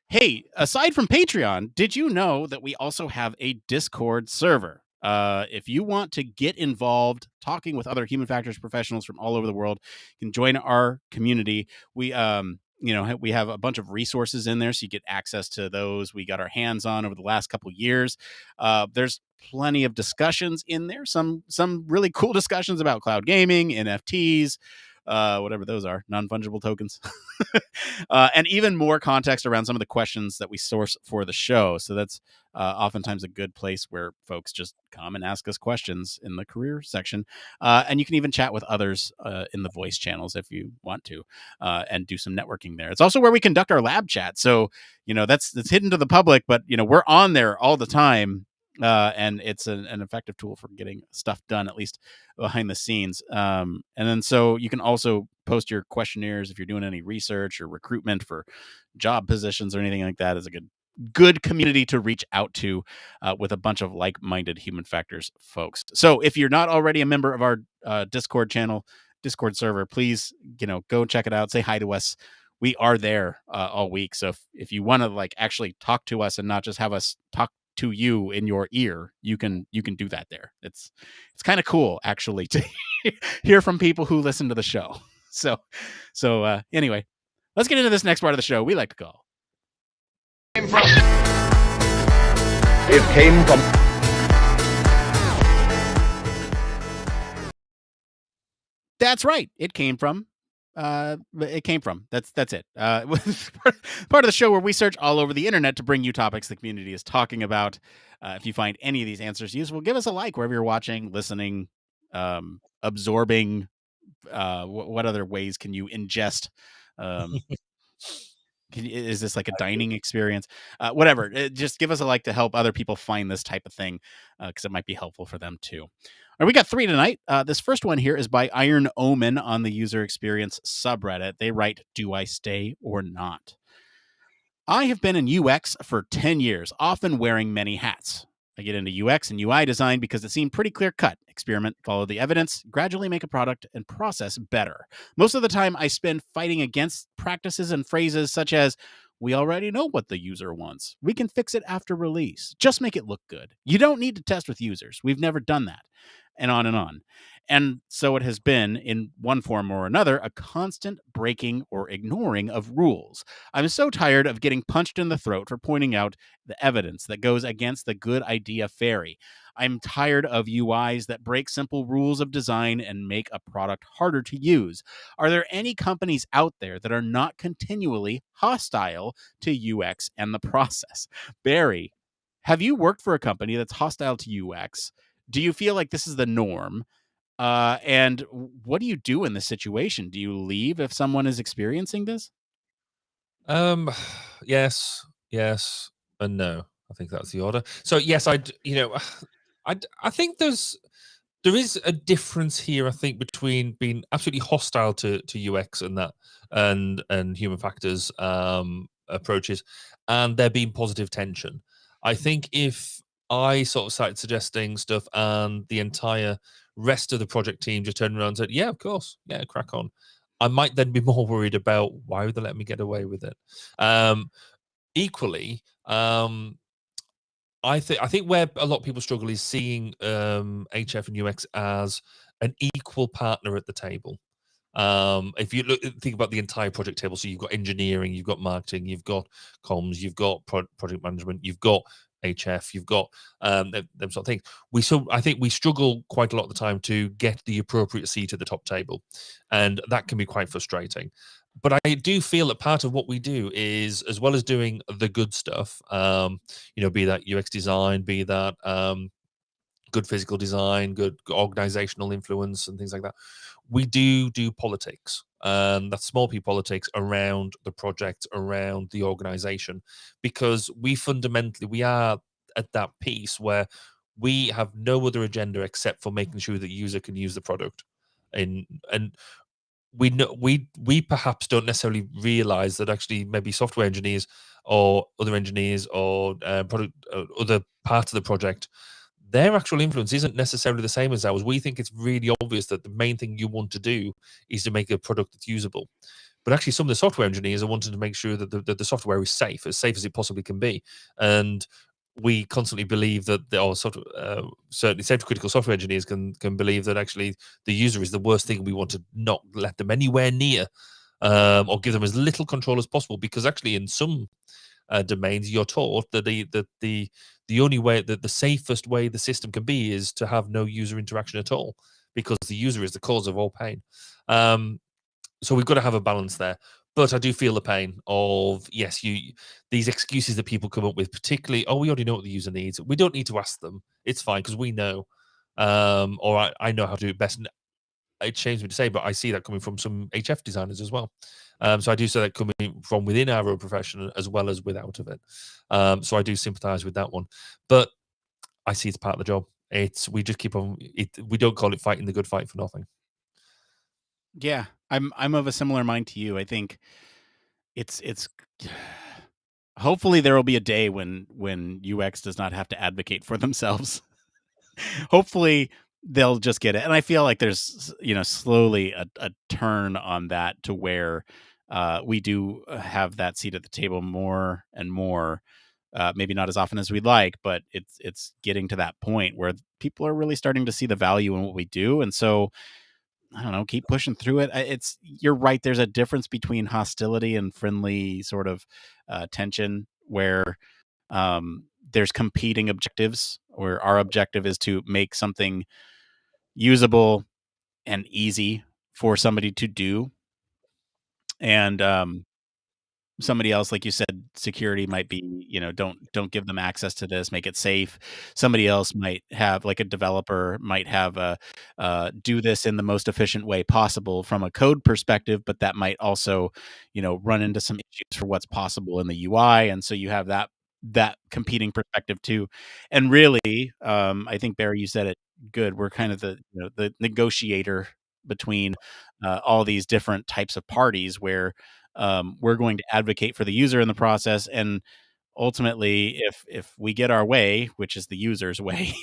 Hey, aside from Patreon, did you know that we also have a Discord server? If you want to get involved talking with other human factors professionals from all over the world, you can join our community. We we have a bunch of resources in there, so you get access to those we got our hands on over the last couple of years. There's plenty of discussions in there, some really cool discussions about cloud gaming, NFTs, whatever those are, non-fungible tokens, and even more context around some of the questions that we source for the show. So that's oftentimes a good place where folks just come and ask us questions in the career section. And you can even chat with others in the voice channels if you want to, and do some networking there. It's also where we conduct our lab chat. So, that's hidden to the public, but, we're on there all the time. And it's an effective tool for getting stuff done, at least behind the scenes. And then so you can also post your questionnaires if you're doing any research or recruitment for job positions or anything like that. Is a good community to reach out to with a bunch of like-minded human factors folks. So if you're not already a member of our Discord server, please, go check it out. Say hi to us. We are there all week. So if you want to actually talk to us and not just have us talk to you in your ear, you can do that there. It's kind of cool actually to hear from people who listen to the show. So anyway, let's get into this next part of the show we like to call It came from. That's right. It came from. That's it. Part of the show where we search all over the internet to bring you topics the community is talking about. If you find any of these answers useful, give us a like wherever you're watching, listening, absorbing. What other ways can you ingest? Is this like a dining experience? Whatever. Just give us a like to help other people find this type of thing, because it might be helpful for them too. All right, we got 3 tonight. This first one here is by Iron Omen on the user experience subreddit. They write, "Do I stay or not?" I have been in UX for 10 years, often wearing many hats. I get into UX and UI design because it seemed pretty clear cut. Experiment, follow the evidence, gradually make a product and process better. Most of the time, I spend fighting against practices and phrases such as, "We already know what the user wants. We can fix it after release. Just make it look good. You don't need to test with users. We've never done that." And on and on. And so it has been, in one form or another, a constant breaking or ignoring of rules. I'm so tired of getting punched in the throat for pointing out the evidence that goes against the good idea fairy. I'm tired of UIs that break simple rules of design and make a product harder to use. Are there any companies out there that are not continually hostile to UX and the process? Barry, have you worked for a company that's hostile to UX? Do you feel like this is the norm? And what do you do in this situation? Do you leave if someone is experiencing this? Yes, and no. I think that's the order. So yes, I think there is a difference here. I think between being absolutely hostile to UX and that and human factors approaches, and there being positive tension. I think if I sort of started suggesting stuff and the entire rest of the project team just turned around and said, "Yeah, of course, yeah, crack on," I might then be more worried about why would they let me get away with it. Equally, I think where a lot of people struggle is seeing HF and UX as an equal partner at the table. If you think about the entire project table, so you've got engineering, you've got marketing, you've got comms, you've got project management, you've got HF, you've got them sort of things. I think we struggle quite a lot of the time to get the appropriate seat at the top table, and that can be quite frustrating. But I do feel that part of what we do is, as well as doing the good stuff, be that UX design, be that good physical design, good organizational influence, and things like that, we do politics. That's small p politics around the project, around the organization, because we are at that piece where we have no other agenda except for making sure that the user can use the product. And we perhaps don't necessarily realize that actually maybe software engineers or other engineers or other parts of the project, their actual influence isn't necessarily the same as ours. We think it's really obvious that the main thing you want to do is to make a product that's usable. But actually, some of the software engineers are wanting to make sure that the software is safe as it possibly can be. And we constantly believe that, or sort of certainly safety critical software engineers can believe that actually the user is the worst thing. We want to not let them anywhere near, or give them as little control as possible, because actually in some domains you're taught that the only way, that the safest way the system can be is to have no user interaction at all, because the user is the cause of all pain. So we've got to have a balance there. But I do feel the pain of, yes, these excuses that people come up with, particularly, we already know what the user needs. We don't need to ask them. It's fine because we know, or I know how to do it best. And it shames me to say, but I see that coming from some HF designers as well. So I do see that coming from within our own profession as well as without of it. So I do sympathise with that one. But I see it's part of the job. We just keep on. We don't call it fighting the good fight for nothing. Yeah, I'm of a similar mind to you. I think it's hopefully there will be a day when UX does not have to advocate for themselves. Hopefully they'll just get it. And I feel like there's slowly a turn on that, to where we do have that seat at the table more and more. Maybe not as often as we'd like, but it's getting to that point where people are really starting to see the value in what we do. And so I don't know, keep pushing through it. You're right. There's a difference between hostility and friendly sort of tension, where there's competing objectives, where our objective is to make something usable and easy for somebody to do. And somebody else, like you said, security might be, don't give them access to this, make it safe. Somebody else might have, like a developer might have do this in the most efficient way possible from a code perspective, but that might also run into some issues for what's possible in the UI. And so you have that competing perspective too. And really, I think, Barry, you said it good, we're kind of the negotiator between all these different types of parties, where we're going to advocate for the user in the process. And ultimately, if we get our way, which is the user's way,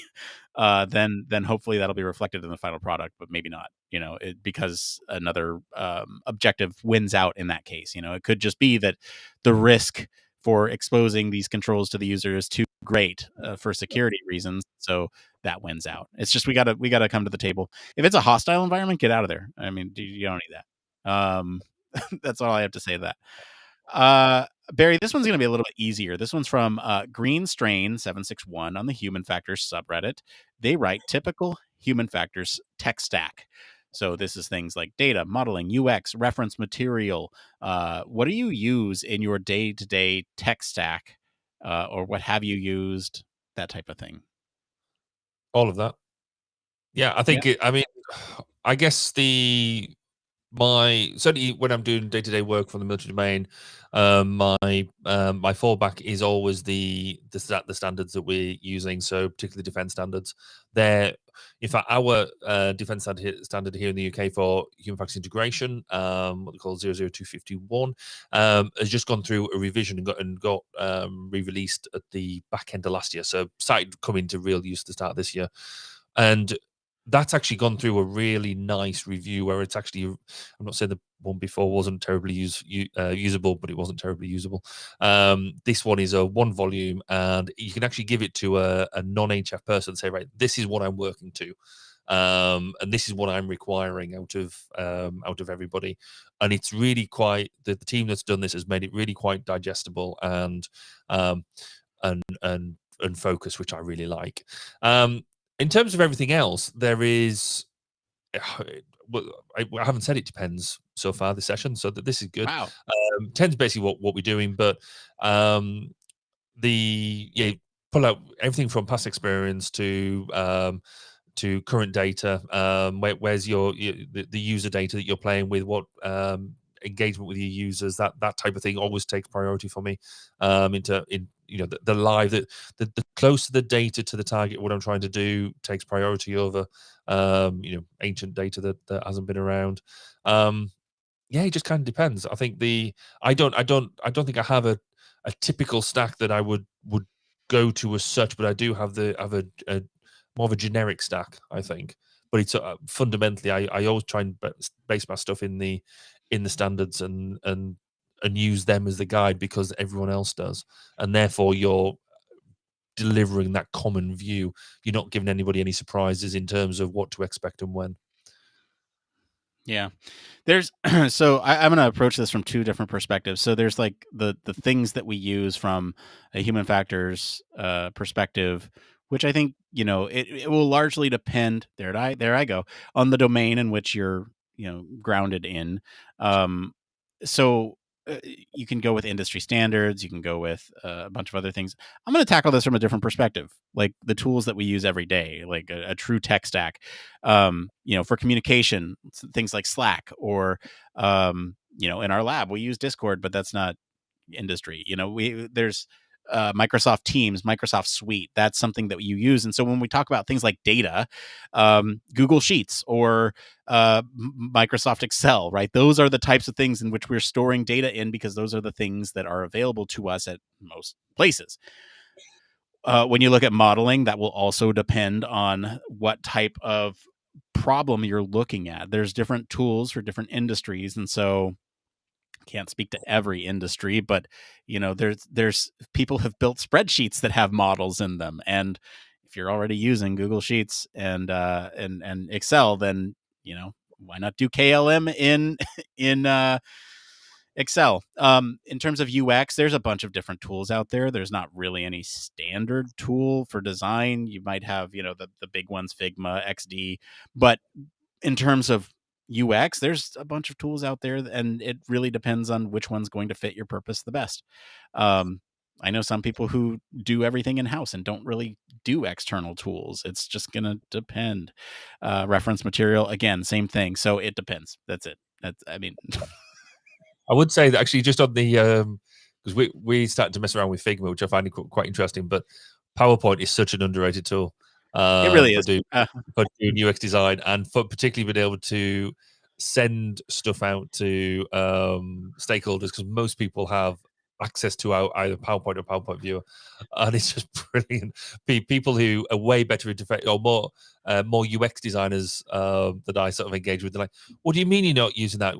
then hopefully that'll be reflected in the final product, but maybe not, because another objective wins out in that case. It could just be that the risk for exposing these controls to the user is too great for security reasons, so that wins out. It's just we gotta come to the table. If it's a hostile environment, get out of there. I mean, you don't need that. That's all I have to say to that. Barry, this one's going to be a little bit easier. This one's from Green Strain 761 on the Human Factors subreddit. They write typical human factors tech stack. So this is things like data, modeling, UX, reference material. What do you use in your day-to-day tech stack, or what have you used? That type of thing. All of that. Yeah, I think. I mean, I guess certainly when I'm doing day-to-day work from the military domain, my fallback is always the standards that we're using. So particularly defense standards. In fact, our defense standard here in the UK for human factors integration, what they call 00251, has just gone through a revision and got re-released at the back end of last year. So started coming to real use at the start of this year, and that's actually gone through a really nice review where it's actually, I'm not saying the one before wasn't terribly usable, but it wasn't terribly usable. This one is a one volume, and you can actually give it to a non-HF person and say, right, this is what I'm working to. And this is what I'm requiring out of everybody. And it's really quite, the team that's done this has made it really quite digestible and focused, which I really like. In terms of everything else, there is. I haven't said it depends so far this session, so that this is good. Wow. Tends basically what we're doing, but pull out everything from past experience to current data. Where's the user data that you're playing with? What engagement with your users? That type of thing always takes priority for me. The live, the closer the data to the target, what I'm trying to do takes priority over ancient data that hasn't been around. It just kind of depends. I think I don't think I have a typical stack that I would go to as such, but I do have a more of a generic stack, I think. But it's fundamentally, I always try and base my stuff in the standards and use them as the guide, because everyone else does, and therefore delivering that common view. You're not giving anybody any surprises in terms of what to expect and when. Yeah. There's so I'm going to approach this from two different perspectives. So there's like the things that we use from a human factors perspective, which I think, it will largely depend, there I go, on the domain in which you're, grounded in. So you can go with industry standards, you can go with a bunch of other things. I'm going to tackle this from a different perspective, like the tools that we use every day, like a true tech stack. For communication, things like Slack, or in our lab we use Discord, but that's not industry. There's Microsoft Teams, Microsoft Suite. That's something that you use. And so when we talk about things like data, Google Sheets or Microsoft Excel, right? Those are the types of things in which we're storing data in, because those are the things that are available to us at most places. When you look at modeling, that will also depend on what type of problem you're looking at. There's different tools for different industries, and so can't speak to every industry, but there's people have built spreadsheets that have models in them, and if you're already using Google Sheets and Excel, then why not do KLM in Excel. In terms of UX, there's a bunch of different tools out there. There's not really any standard tool for design. You might have the big ones, Figma, XD, but in terms of UX, there's a bunch of tools out there, and it really depends on which one's going to fit your purpose the best. I know some people who do everything in-house and don't really do external tools. It's just going to depend. Reference material, again, same thing. So it depends. That's it. I would say that actually, just on the because we started to mess around with Figma, which I find quite interesting, but PowerPoint is such an underrated tool. It really is. For doing UX design, and for particularly being able to send stuff out to stakeholders, because most people have access to either PowerPoint or PowerPoint Viewer, and it's just brilliant. People who are way better interface or more UX designers that I sort of engage with, they're like, "What do you mean you're not using that?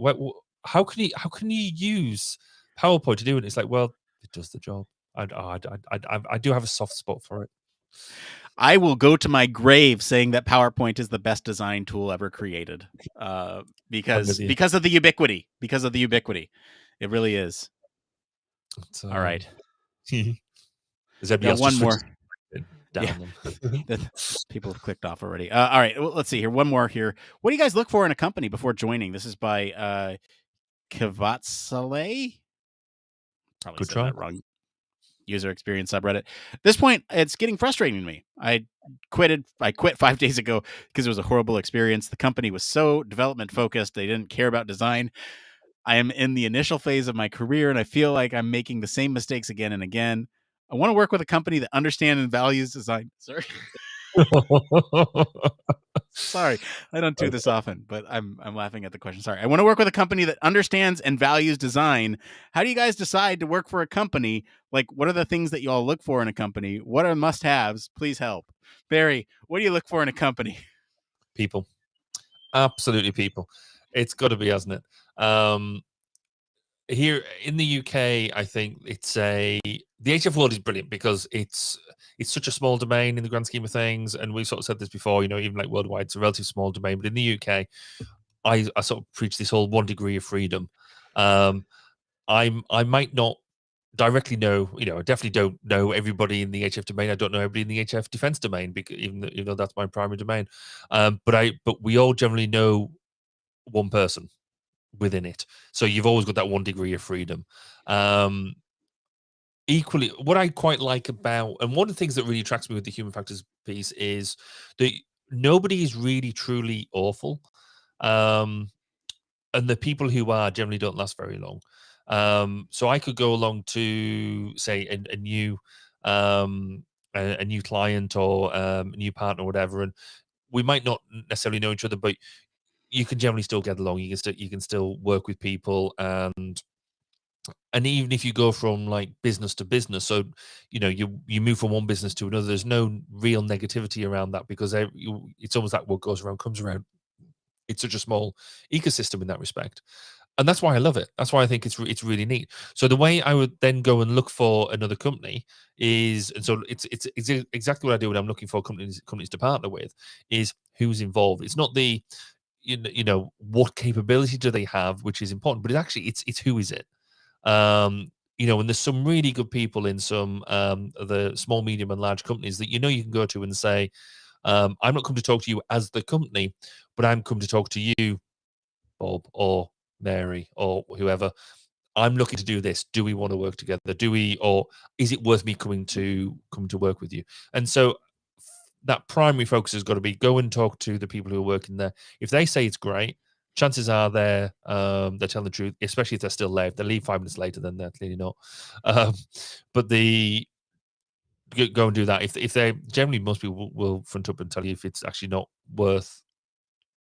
How can you use PowerPoint to do it?" It's like, well, it does the job. I do have a soft spot for it. I will go to my grave saying that PowerPoint is the best design tool ever created, because of the ubiquity. Because of the ubiquity, it really is. All right. There's one more. Down them. People have clicked off already. All right, well, let's see here. One more here. What do you guys look for in a company before joining? This is by Kavatsale. Probably Good said try. that wrong. User experience subreddit. At this point, it's getting frustrating to me. I quit 5 days ago because it was a horrible experience. The company was so development focused. They didn't care about design. I am in the initial phase of my career, and I feel like I'm making the same mistakes again and again. I want to work with a company that understands and values design. Sorry, I don't do this often, but I'm laughing at the question. Sorry. I want to work with a company that understands and values design. How do you guys decide to work for a company? Like, what are the things that you all look for in a company? What are must-haves? Please help. Barry, what do you look for in a company? People. Absolutely people. It's got to be, hasn't it? Here in the UK, I think the HF world is brilliant because it's such a small domain in the grand scheme of things, and we've sort of said this before. Even like worldwide, it's a relatively small domain, but in the UK, I sort of preach this whole 1 degree of freedom. I might not directly know, I definitely don't know everybody in the HF domain. I don't know everybody in the HF defense domain, because even though that's my primary domain. But we all generally know one person within it, so you've always got that 1 degree of freedom. Equally, what I quite like about, and one of the things that really attracts me with the human factors piece, is that nobody is really truly awful, and the people who are generally don't last very long. So I could go along to say a new client or a new partner or whatever, and we might not necessarily know each other, but you can generally still get along. You can still work with people, and even if you go from like business to business, so you move from one business to another, there's no real negativity around that, because it's almost like what goes around comes around. It's such a small ecosystem in that respect. And that's why I love it. That's why I think it's really neat. So the way I would then go and look for another company is, and so it's exactly what I do when I'm looking for companies to partner with, is who's involved. It's not the what capability do they have, which is important, but it's who is it. And there's some really good people in some the small, medium, and large companies that you can go to and say, I'm not come to talk to you as the company, but I'm come to talk to you, Bob or Mary or whoever. I'm looking to do this. Do we want to work together? Do we, or is it worth me coming to work with you? And so that primary focus has got to be go and talk to the people who are working there. If they say it's great, chances are they're telling the truth, especially if they're still there. If they leave 5 minutes later, then they're clearly not. But the go and do that. If they generally, most people will front up and tell you if it's actually not worth,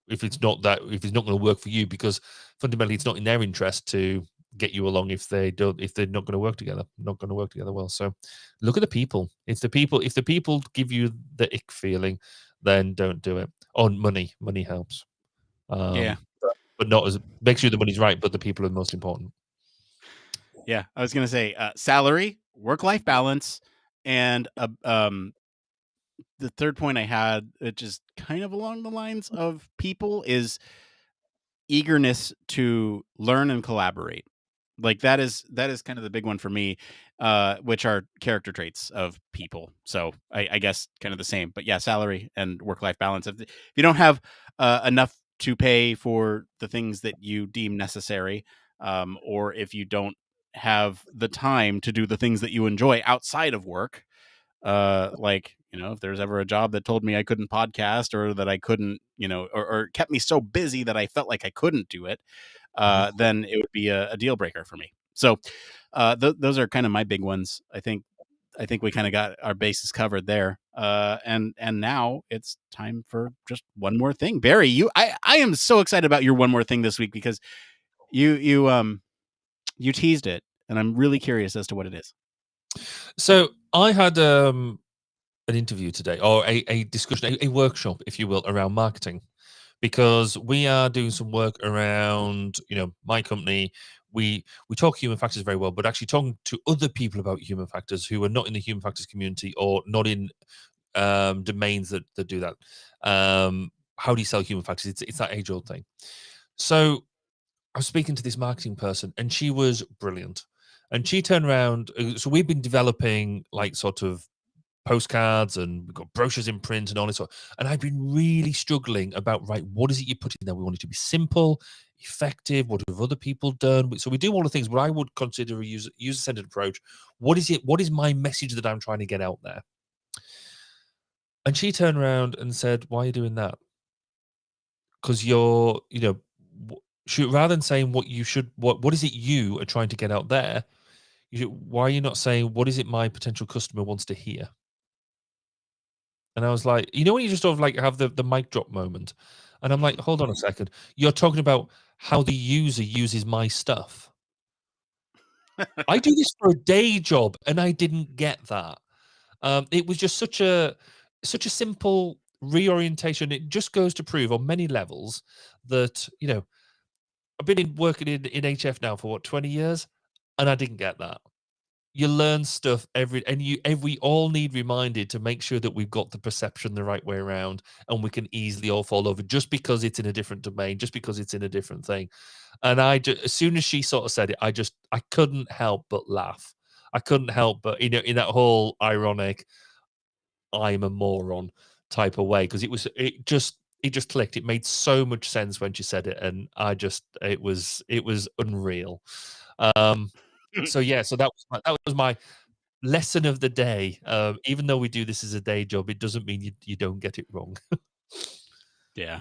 if it's not going to work for you, because fundamentally it's not in their interest to get you along if they're not going to work together well. So look at the people. If the people give you the ick feeling, then don't do it. Money helps. Yeah. But not as, make sure the money's right, but the people are the most important. Yeah, I was gonna say salary, work-life balance, and the third point I had, which is kind of along the lines of people, is eagerness to learn and collaborate. Like that is kind of the big one for me, which are character traits of people. So I guess kind of the same, but yeah, salary and work-life balance. If you don't have enough to pay for the things that you deem necessary, or if you don't have the time to do the things that you enjoy outside of work, like if there's ever a job that told me I couldn't podcast, or that I couldn't, or kept me so busy that I felt like I couldn't do it, then it would be a deal breaker for me. So those are kind of my big ones. I think we kind of got our bases covered there. And now it's time for just one more thing. Barry, I am so excited about your one more thing this week, because you teased it, and I'm really curious as to what it is. So I had an interview today, or a discussion, a workshop, if you will, around marketing, because we are doing some work around, my company. We talk human factors very well, but actually talking to other people about human factors who are not in the human factors community, or not in domains that do that. How do you sell human factors? It's that age old thing. So I was speaking to this marketing person, and she was brilliant. And she turned around. So we've been developing like sort of postcards, and we've got brochures in print and all this. And I've been really struggling about, right, what is it you put in there? We want it to be simple, effective. What have other people done? So we do all the things, but I would consider a user-centered approach. What is it? What is my message that I'm trying to get out there? And she turned around and said, why are you doing that? Because you're, rather than saying what is it you are trying to get out there, why are you not saying, what is it my potential customer wants to hear? And I was like, when you just sort of like have the mic drop moment. And I'm like, hold on a second. You're talking about how the user uses my stuff. I do this for a day job, and I didn't get that. It was just such a simple reorientation. It just goes to prove on many levels that, I've been working in HF now for 20 years, and I didn't get that. You learn stuff we all need reminded to make sure that we've got the perception the right way around, and we can easily all fall over just because it's in a different domain, just because it's in a different thing. And as soon as she sort of said it, I couldn't help but laugh. I couldn't help but, in that whole ironic, I'm a moron type of way, because it just clicked. It made so much sense when she said it, and it was unreal. So yeah, so that was my lesson of the day. Even though we do this as a day job, it doesn't mean you don't get it wrong. Yeah,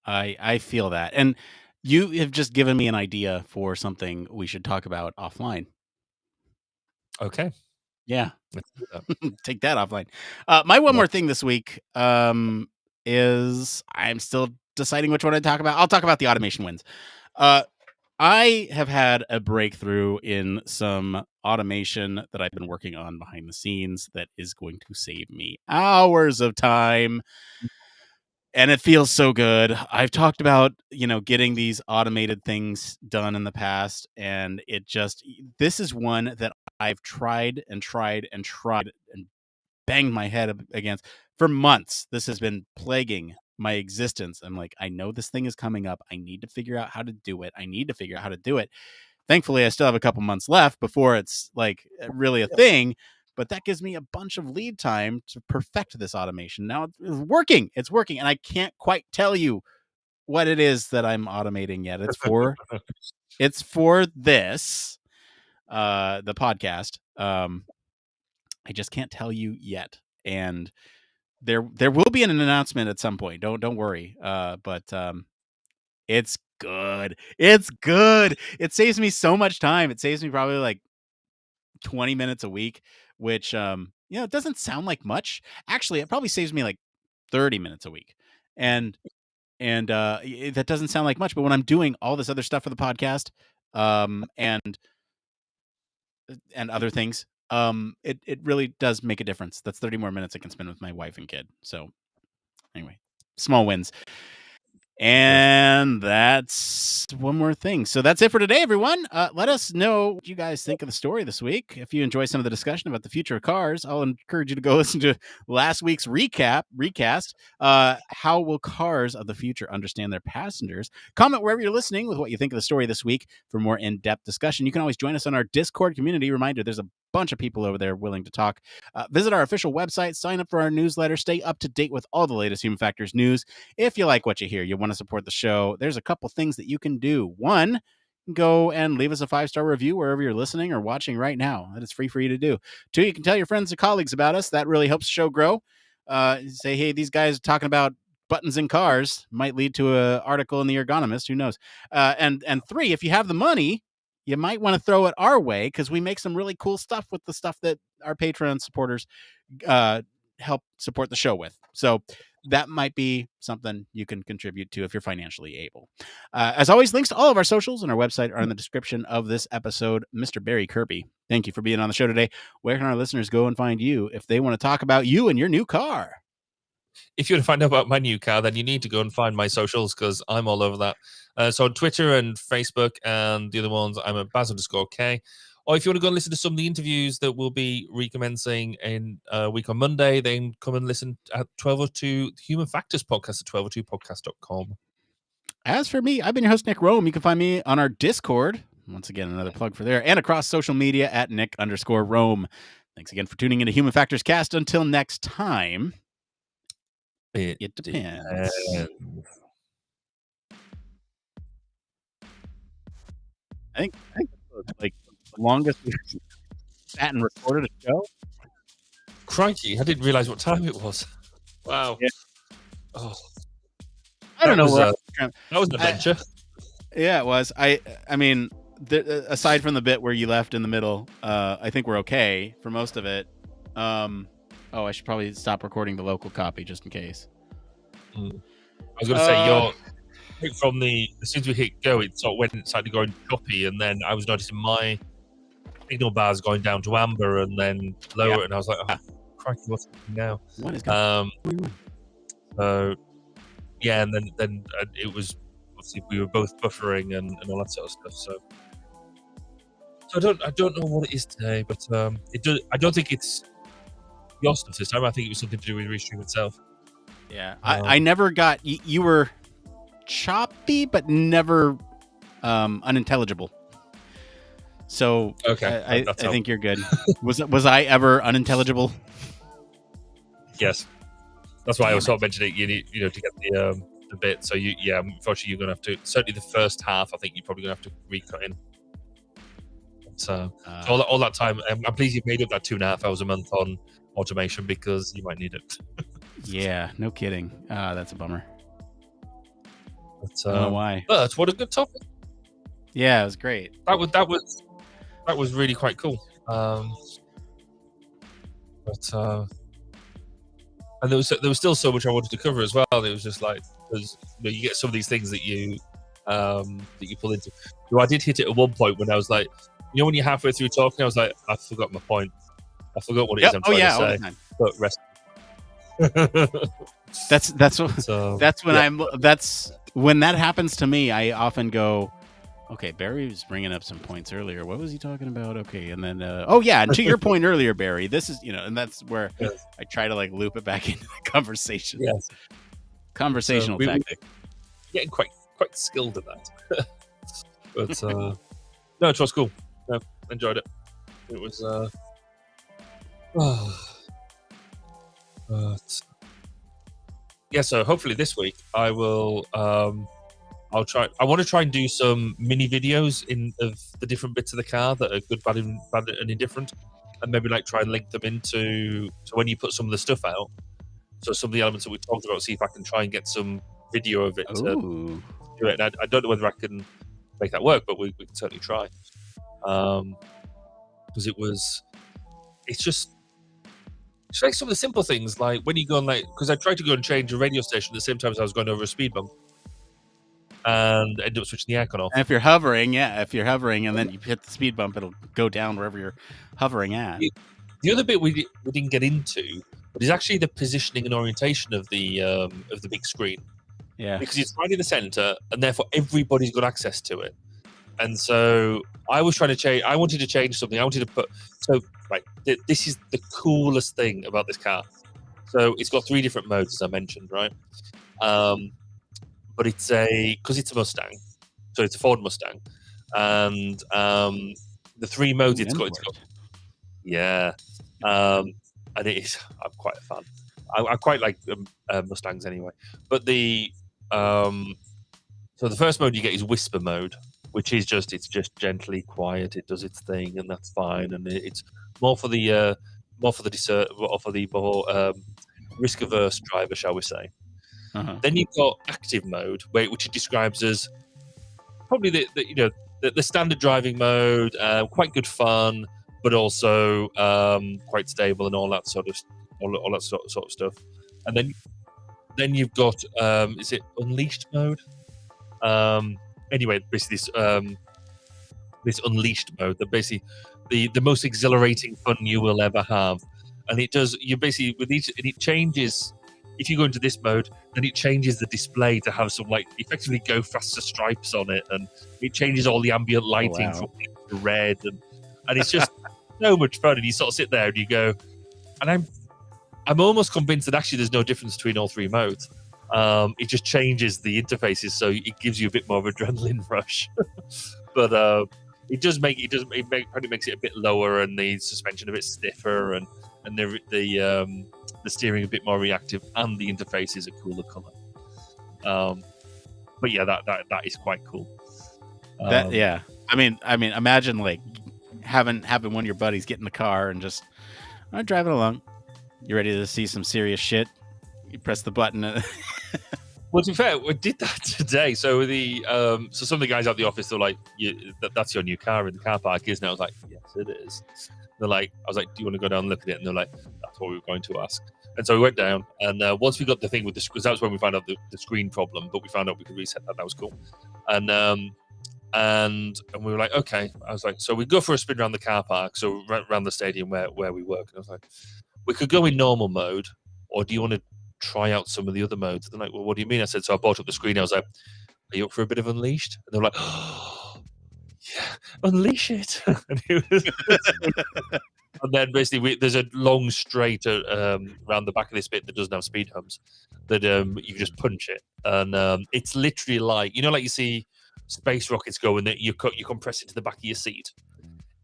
I feel that, and you have just given me an idea for something we should talk about offline. Okay, Yeah, let's do that. take that offline. My one more Yes. thing this week is I'm still deciding which one to talk about. I'll talk about the automation wins. I have had a breakthrough in some automation that I've been working on behind the scenes that is going to save me hours of time. and it feels so good. I've talked about, getting these automated things done in the past, and this is one that I've tried and tried and tried and banged my head against for months. This has been plaguing my existence. I'm like, I know this thing is coming up. I need to figure out how to do it. Thankfully, I still have a couple months left before it's like really a thing. But that gives me a bunch of lead time to perfect this automation. Now it's working. And I can't quite tell you what it is that I'm automating yet. It's for this, the podcast. I just can't tell you yet. And there will be an announcement at some point. Don't worry. But it's good. It's good. It saves me so much time. It saves me probably like 20 minutes a week, which it doesn't sound like much. Actually, it probably saves me like 30 minutes a week. And that doesn't sound like much, but when I'm doing all this other stuff for the podcast, and other things, it really does make a difference. That's 30 more minutes I can spend with my wife and kid. So anyway, small wins. And that's one more thing. So that's it for today, everyone. Let us know what you guys think of the story this week. If you enjoy some of the discussion about the future of cars, I'll encourage you to go listen to last week's recast. How will cars of the future understand their passengers? Comment wherever you're listening with what you think of the story this week for more in-depth discussion. You can always join us on our Discord community. Reminder, there's a bunch of people over there willing to talk. Visit our official website, sign up for our newsletter, stay up to date with all the latest Human Factors news. If you like what you hear, you want to support the show, there's a couple things that you can do. One, go and leave us a 5-star review wherever you're listening or watching right now. That is free for you to do. Two, you can tell your friends and colleagues about us. That really helps the show grow. Say, hey, these guys are talking about buttons in cars. Might lead to an article in the Ergonomist. Who knows? And three, if you have the money, you might want to throw it our way because we make some really cool stuff with the stuff that our Patreon supporters help support the show with. So that might be something you can contribute to if you're financially able. As always, links to all of our socials and our website are in the description of this episode. Mr. Barry Kirby, thank you for being on the show today. Where can our listeners go and find you if they want to talk about you and your new car? If you want to find out about my new car, then you need to go and find my socials because I'm all over that. So on Twitter and Facebook and the other ones, I'm at Baz_K. Or if you want to go and listen to some of the interviews that will be recommencing in a week on Monday, then come and listen at 1202 Human Factors podcast at 1202podcast.com. As for me, I've been your host, Nick Roome. You can find me on our Discord. Once again, another plug for there. And across social media at Nick_Roome. Thanks again for tuning into Human Factors Cast. Until next time. It depends. I think like the longest we've sat and recorded a show. Crikey, I didn't realize what time it was. Wow. Yeah. Oh, I don't know. That was an adventure. Yeah, it was. I mean, aside from the bit where you left in the middle, I think we're okay for most of it. I should probably stop recording the local copy just in case. I was going to say, as soon as we hit go, it sort of went inside to going choppy, and then I was noticing my signal bars going down to amber and then lower, and I was like, oh, crikey, what's happening now? What is going on? And then it was, obviously, we were both buffering and all that sort of stuff, so I don't know what it is today, but I don't think it's the Austin system. I think it was something to do with Restream itself. Yeah, I never got. You were choppy, but never unintelligible. So okay, I think you're good. Was I ever unintelligible? Yes, that's why I was sort of mentioning you need to get the bit. So unfortunately, you're gonna have to. Certainly, the first half, I think you're probably gonna have to recut in. So all that time, I'm pleased you made up that 2.5 hours a month on automation because you might need it. Yeah, no kidding. That's a bummer. But, I don't know why. But what a good topic. Yeah, it was great. That was really quite cool. And there was still so much I wanted to cover as well. It was just like, because you get some of these things that you pull into. So I did hit it at one point when I was like, when you're halfway through talking, I was like, I forgot my point. I forgot what it is I'm trying to say. But rest. That's when yeah. that's when that happens to me. I often go, okay, Barry was bringing up some points earlier. What was he talking about? Okay, and then oh yeah, and to your point earlier, Barry, this is and that's where Yes. I try to like loop it back into the conversation. Yes. Conversational We're tactic. getting quite skilled at that. But no, it was cool. No, enjoyed it. It was but yeah, so hopefully this week I will I want to try and do some mini videos of the different bits of the car that are good, bad, and indifferent, and maybe like try and link them into so when you put some of the stuff out, so some of the elements that we talked about, see if I can try and get some video of it to Ooh. do it. And I don't know whether I can make that work, but we can certainly try. Because it's just like some of the simple things, like when you go on, like, because I tried to go and change a radio station at the same time as I was going over a speed bump, and ended up switching the aircon off. And if you're hovering, and then you hit the speed bump, it'll go down wherever you're hovering at. The other bit we didn't get into, but is actually the positioning and orientation of the big screen. Yeah, because it's right in the center, and therefore everybody's got access to it. And so I was trying to change. I wanted to change something. I wanted to put this is the coolest thing about this car. So it's got 3 different modes, as I mentioned, right? But it's because it's a Mustang, so it's a Ford Mustang, and the 3 modes it's got. Yeah, and it is. I'm quite a fan. I quite like Mustangs anyway. But so the first mode you get is Whisper mode, which is it's just gently quiet. It does its thing, and that's fine. And it's more for the more risk averse driver, shall we say? Uh-huh. Then you've got active mode, which it describes as probably the standard driving mode, quite good fun, but also quite stable and all that sort of stuff. And then you've got is it Unleashed mode? Anyway, basically this Unleashed mode, that basically the most exhilarating fun you will ever have. And it does, you basically with each, and it changes. If you go into this mode, then it changes the display to have some effectively go faster stripes on it, and it changes all the ambient lighting from pink to red, and it's just so much fun. And you sort of sit there and you go, and I'm almost convinced that actually there's no difference between all 3 modes. It just changes the interfaces, so it gives you a bit more of adrenaline rush. But probably makes it a bit lower, and the suspension a bit stiffer, and the steering a bit more reactive, and the interface is a cooler color. But yeah, that is quite cool. I mean, imagine like having one of your buddies get in the car and just driving along. You're ready to see some serious shit. You press the button. Well, to be fair, we did that today. So some of the guys at the office, they're like, "That's your new car in the car park, isn't it?" I was like, "Yes, it is." They're like, "I was like, do you want to go down and look at it?" And they're like, "That's what we were going to ask." And so we went down, and once we got the thing with because that was when we found out the screen problem, but we found out we could reset that. That was cool. And we were like, okay. I was like, so we go for a spin around the car park, so around the stadium where we work. And I was like, we could go in normal mode, or do you want to try out some of the other modes? They're like, well, what do you mean? I said, so I brought up the screen. I was like, are you up for a bit of Unleashed? And they were like, oh, yeah, unleash it. And then basically there's a long straight around the back of this bit that doesn't have speed humps, that you just punch it, and it's literally like you see space rockets go and you compress it to the back of your seat.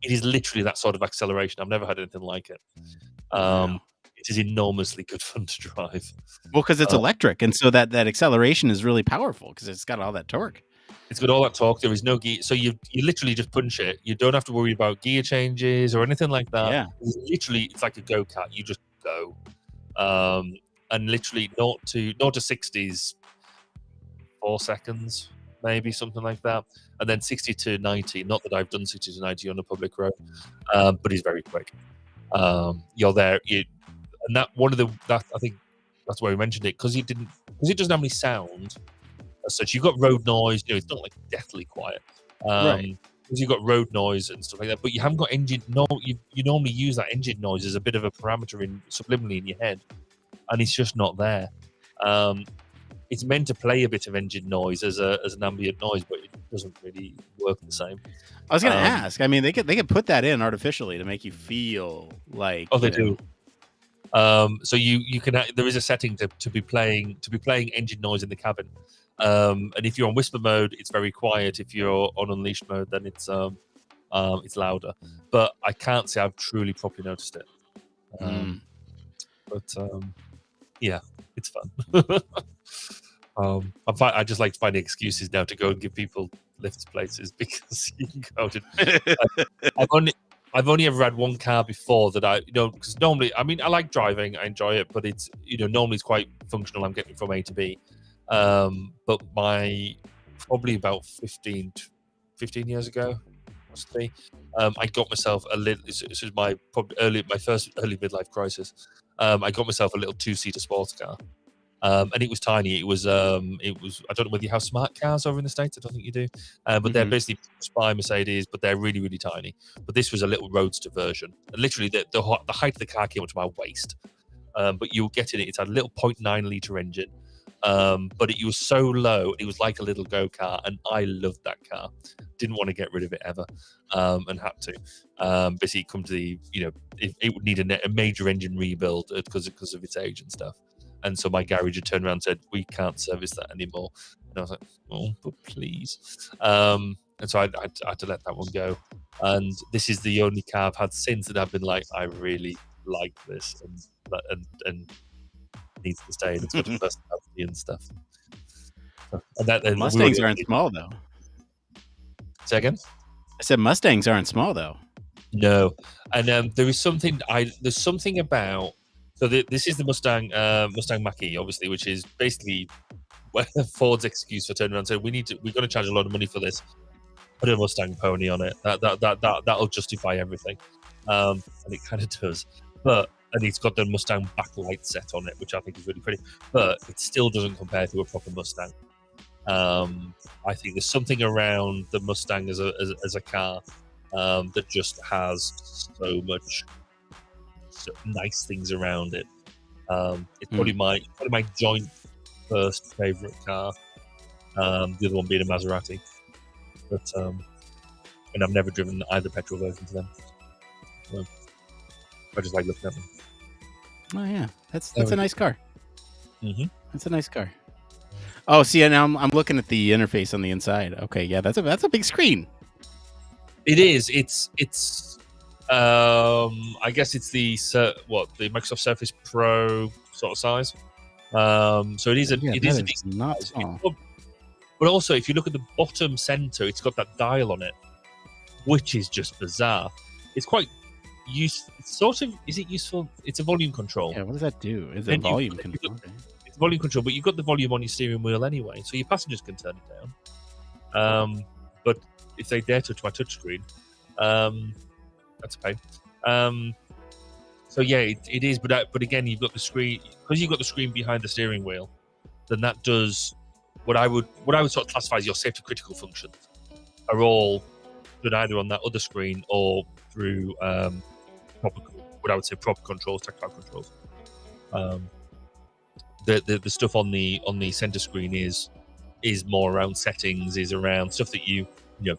It is literally that sort of acceleration. I've never had anything like it. It is enormously good fun to drive. Well, because it's electric, and so that acceleration is really powerful because it's got all that torque. It's got all that torque. There is no gear, so you literally just punch it. You don't have to worry about gear changes or anything like that. Yeah, it's like a go-kart. You just go, and literally 0 to 60s 4 seconds, maybe something like that, and then 60 to 90. Not that I've done 60 to 90 on a public road, but it's very quick. You're there, and that I think that's why we mentioned it, because it doesn't have any sound as such. You've got road noise, it's not like deathly quiet, right, because you've got road noise and stuff like that, but you haven't got engine. No, you normally use that engine noise as a bit of a parameter subliminally in your head, and it's just not there. It's meant to play a bit of engine noise as an ambient noise, but it doesn't really work the same. I was going to ask. I mean, they could put that in artificially to make you feel like. Oh, they do. So you can there is a setting to be playing engine noise in the cabin, and if you're on whisper mode, it's very quiet. If you're on unleashed mode, then it's louder. But I can't say I've truly properly noticed it. But yeah, it's fun. I just like to find excuses now to go and give people lifts places because you can go to. I've only ever had one car before that because normally, I mean, I like driving, I enjoy it, but it's normally it's quite functional. I'm getting from A to B. But probably about 15 years ago, possibly, I got myself a little. This was my first early midlife crisis. I got myself a little 2-seater sports car. And it was tiny. It was. I don't know whether you have smart cars over in the States. I don't think you do. But they're basically Spy Mercedes, but they're really, really tiny. But this was a little roadster version. And literally, the height of the car came up to my waist. But you get in it. It's a little 0.9 liter engine. But it was so low. It was like a little go-kart, and I loved that car. Didn't want to get rid of it ever, and had to. Basically, come to the it would need a major engine rebuild because of its age and stuff. And so my garage had turned around and said, we can't service that anymore. And I was like, oh, but please. And so I had to let that one go. And this is the only car I've had since that I've been like, I really like this and needs to stay. And it's got personality and stuff. And Mustangs aren't small, though. Say again? I said Mustangs aren't small, though. No. And there's something about. So this is the Mustang Mach-E, obviously, which is basically Ford's excuse for turning around and saying we're going to charge a lot of money for this. Put a Mustang pony on it. That'll justify everything, and it kind of does. And it's got the Mustang backlight set on it, which I think is really pretty. But it still doesn't compare to a proper Mustang. I think there's something around the Mustang as a car that just has so much nice things around it. It's probably my joint first favorite car. The other one being a Maserati, but and I've never driven either petrol versions of them. So I just like looking at them. Oh yeah, that's a nice car. Mm-hmm. That's a nice car. Oh, see, now I'm looking at the interface on the inside. Okay, yeah, that's a big screen. It is. It's. I guess it's the Microsoft Surface Pro sort of size. So it is a decent not size. small. But also, if you look at the bottom center, it's got that dial on it, which is just bizarre. It's quite useful. Is it useful? It's a volume control. Yeah, what does that do? Is it volume control? It's volume control, but you've got the volume on your steering wheel anyway, so your passengers can turn it down. But if they dare touch my touchscreen, that's a pain. So yeah, it is. But again, you've got the screen because you've got the screen behind the steering wheel. Then that does what I would sort of classify as your safety critical functions are all done either on that other screen or through proper controls, tactile controls. The stuff on the center screen is more around settings, is around stuff that you know.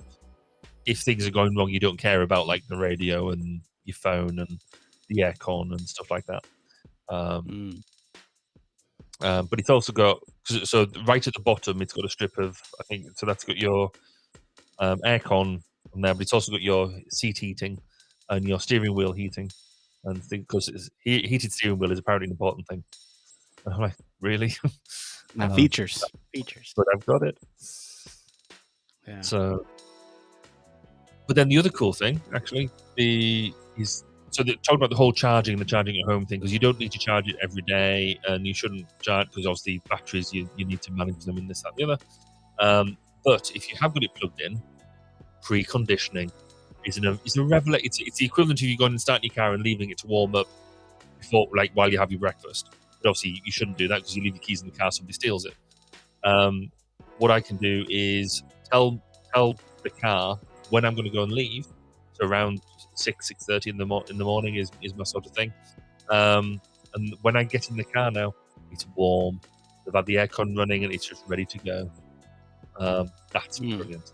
If things are going wrong, you don't care about, like the radio and your phone and the aircon and stuff like that. But it's also got, so right at the bottom, it's got a strip of, I think, so that's got your aircon on there, but it's also got your seat heating and your steering wheel heating. And because heated steering wheel is apparently an important thing. And I'm like, really? Features. But I've got it. Yeah. So. But then the other cool thing, actually, talk about the whole charging at home thing, because you don't need to charge it every day, and you shouldn't charge, because obviously batteries, you need to manage them in this, that, and the other. But if you have got it plugged in, preconditioning is a revelation. It's the equivalent of you going and starting your car and leaving it to warm up while you have your breakfast. But obviously you shouldn't do that, because you leave your keys in the car, somebody steals it. What I can do is tell the car when I'm going to go and leave. So around 6:30 in the morning is my sort of thing. And And when I get in the car now, it's warm. They've had the aircon running and it's just ready to go. That's brilliant.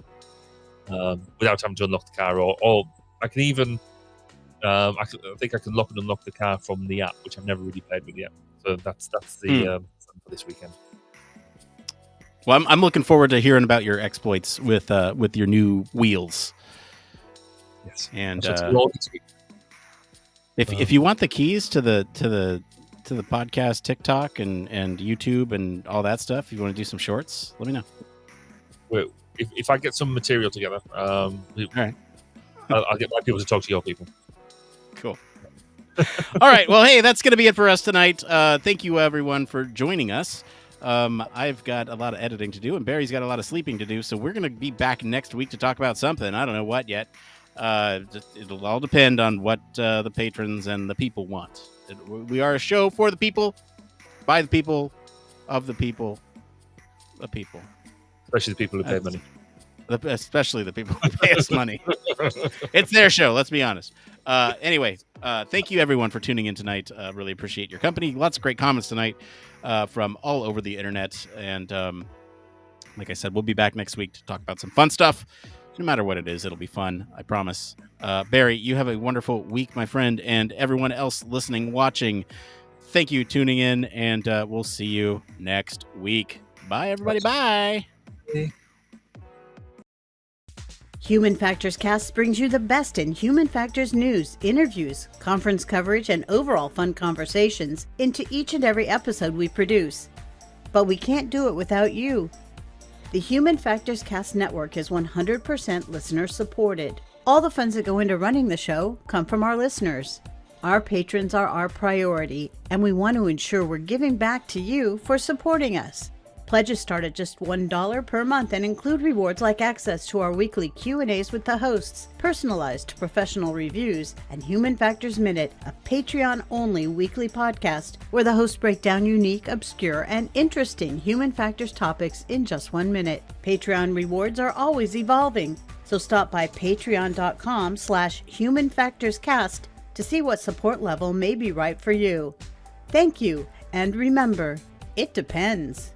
Without having to unlock the car, or I can even, I think I can lock and unlock the car from the app, which I've never really played with yet. So that's the fun for this weekend. Well, I'm looking forward to hearing about your exploits with your new wheels. Yes, and if you want the keys to the podcast, TikTok, and YouTube and all that stuff, if you want to do some shorts, let me know. Well, if I get some material together, all right, I'll get my people to talk to your people. Cool. All right. Well, hey, that's going to be it for us tonight. Thank you, everyone, for joining us. I've got a lot of editing to do, and Barry's got a lot of sleeping to do, so we're going to be back next week to talk about something. I don't know what yet. It'll all depend on what the patrons and the people want. We are a show for the people, by the people, of the people, the people. Especially the people who pay money. Especially the people who pay us money. It's their show, let's be honest. Anyway, thank you, everyone, for tuning in tonight. Really appreciate your company. Lots of great comments tonight from all over the internet. And like I said, we'll be back next week to talk about some fun stuff. No matter what it is, it'll be fun. I promise. Barry, you have a wonderful week, my friend, and everyone else listening, watching. Thank you, tuning in, and we'll see you next week. Bye, everybody. Bye. Human Factors Cast brings you the best in human factors news, interviews, conference coverage, and overall fun conversations into each and every episode we produce. But we can't do it without you. The Human Factors Cast Network is 100% listener supported. All the funds that go into running the show come from our listeners. Our patrons are our priority, and we want to ensure we're giving back to you for supporting us. Pledges start at just $1 per month and include rewards like access to our weekly Q&As with the hosts, personalized professional reviews, and Human Factors Minute, a Patreon-only weekly podcast where the hosts break down unique, obscure, and interesting human factors topics in just 1 minute. Patreon rewards are always evolving, so stop by patreon.com/humanfactorscast to see what support level may be right for you. Thank you, and remember, it depends.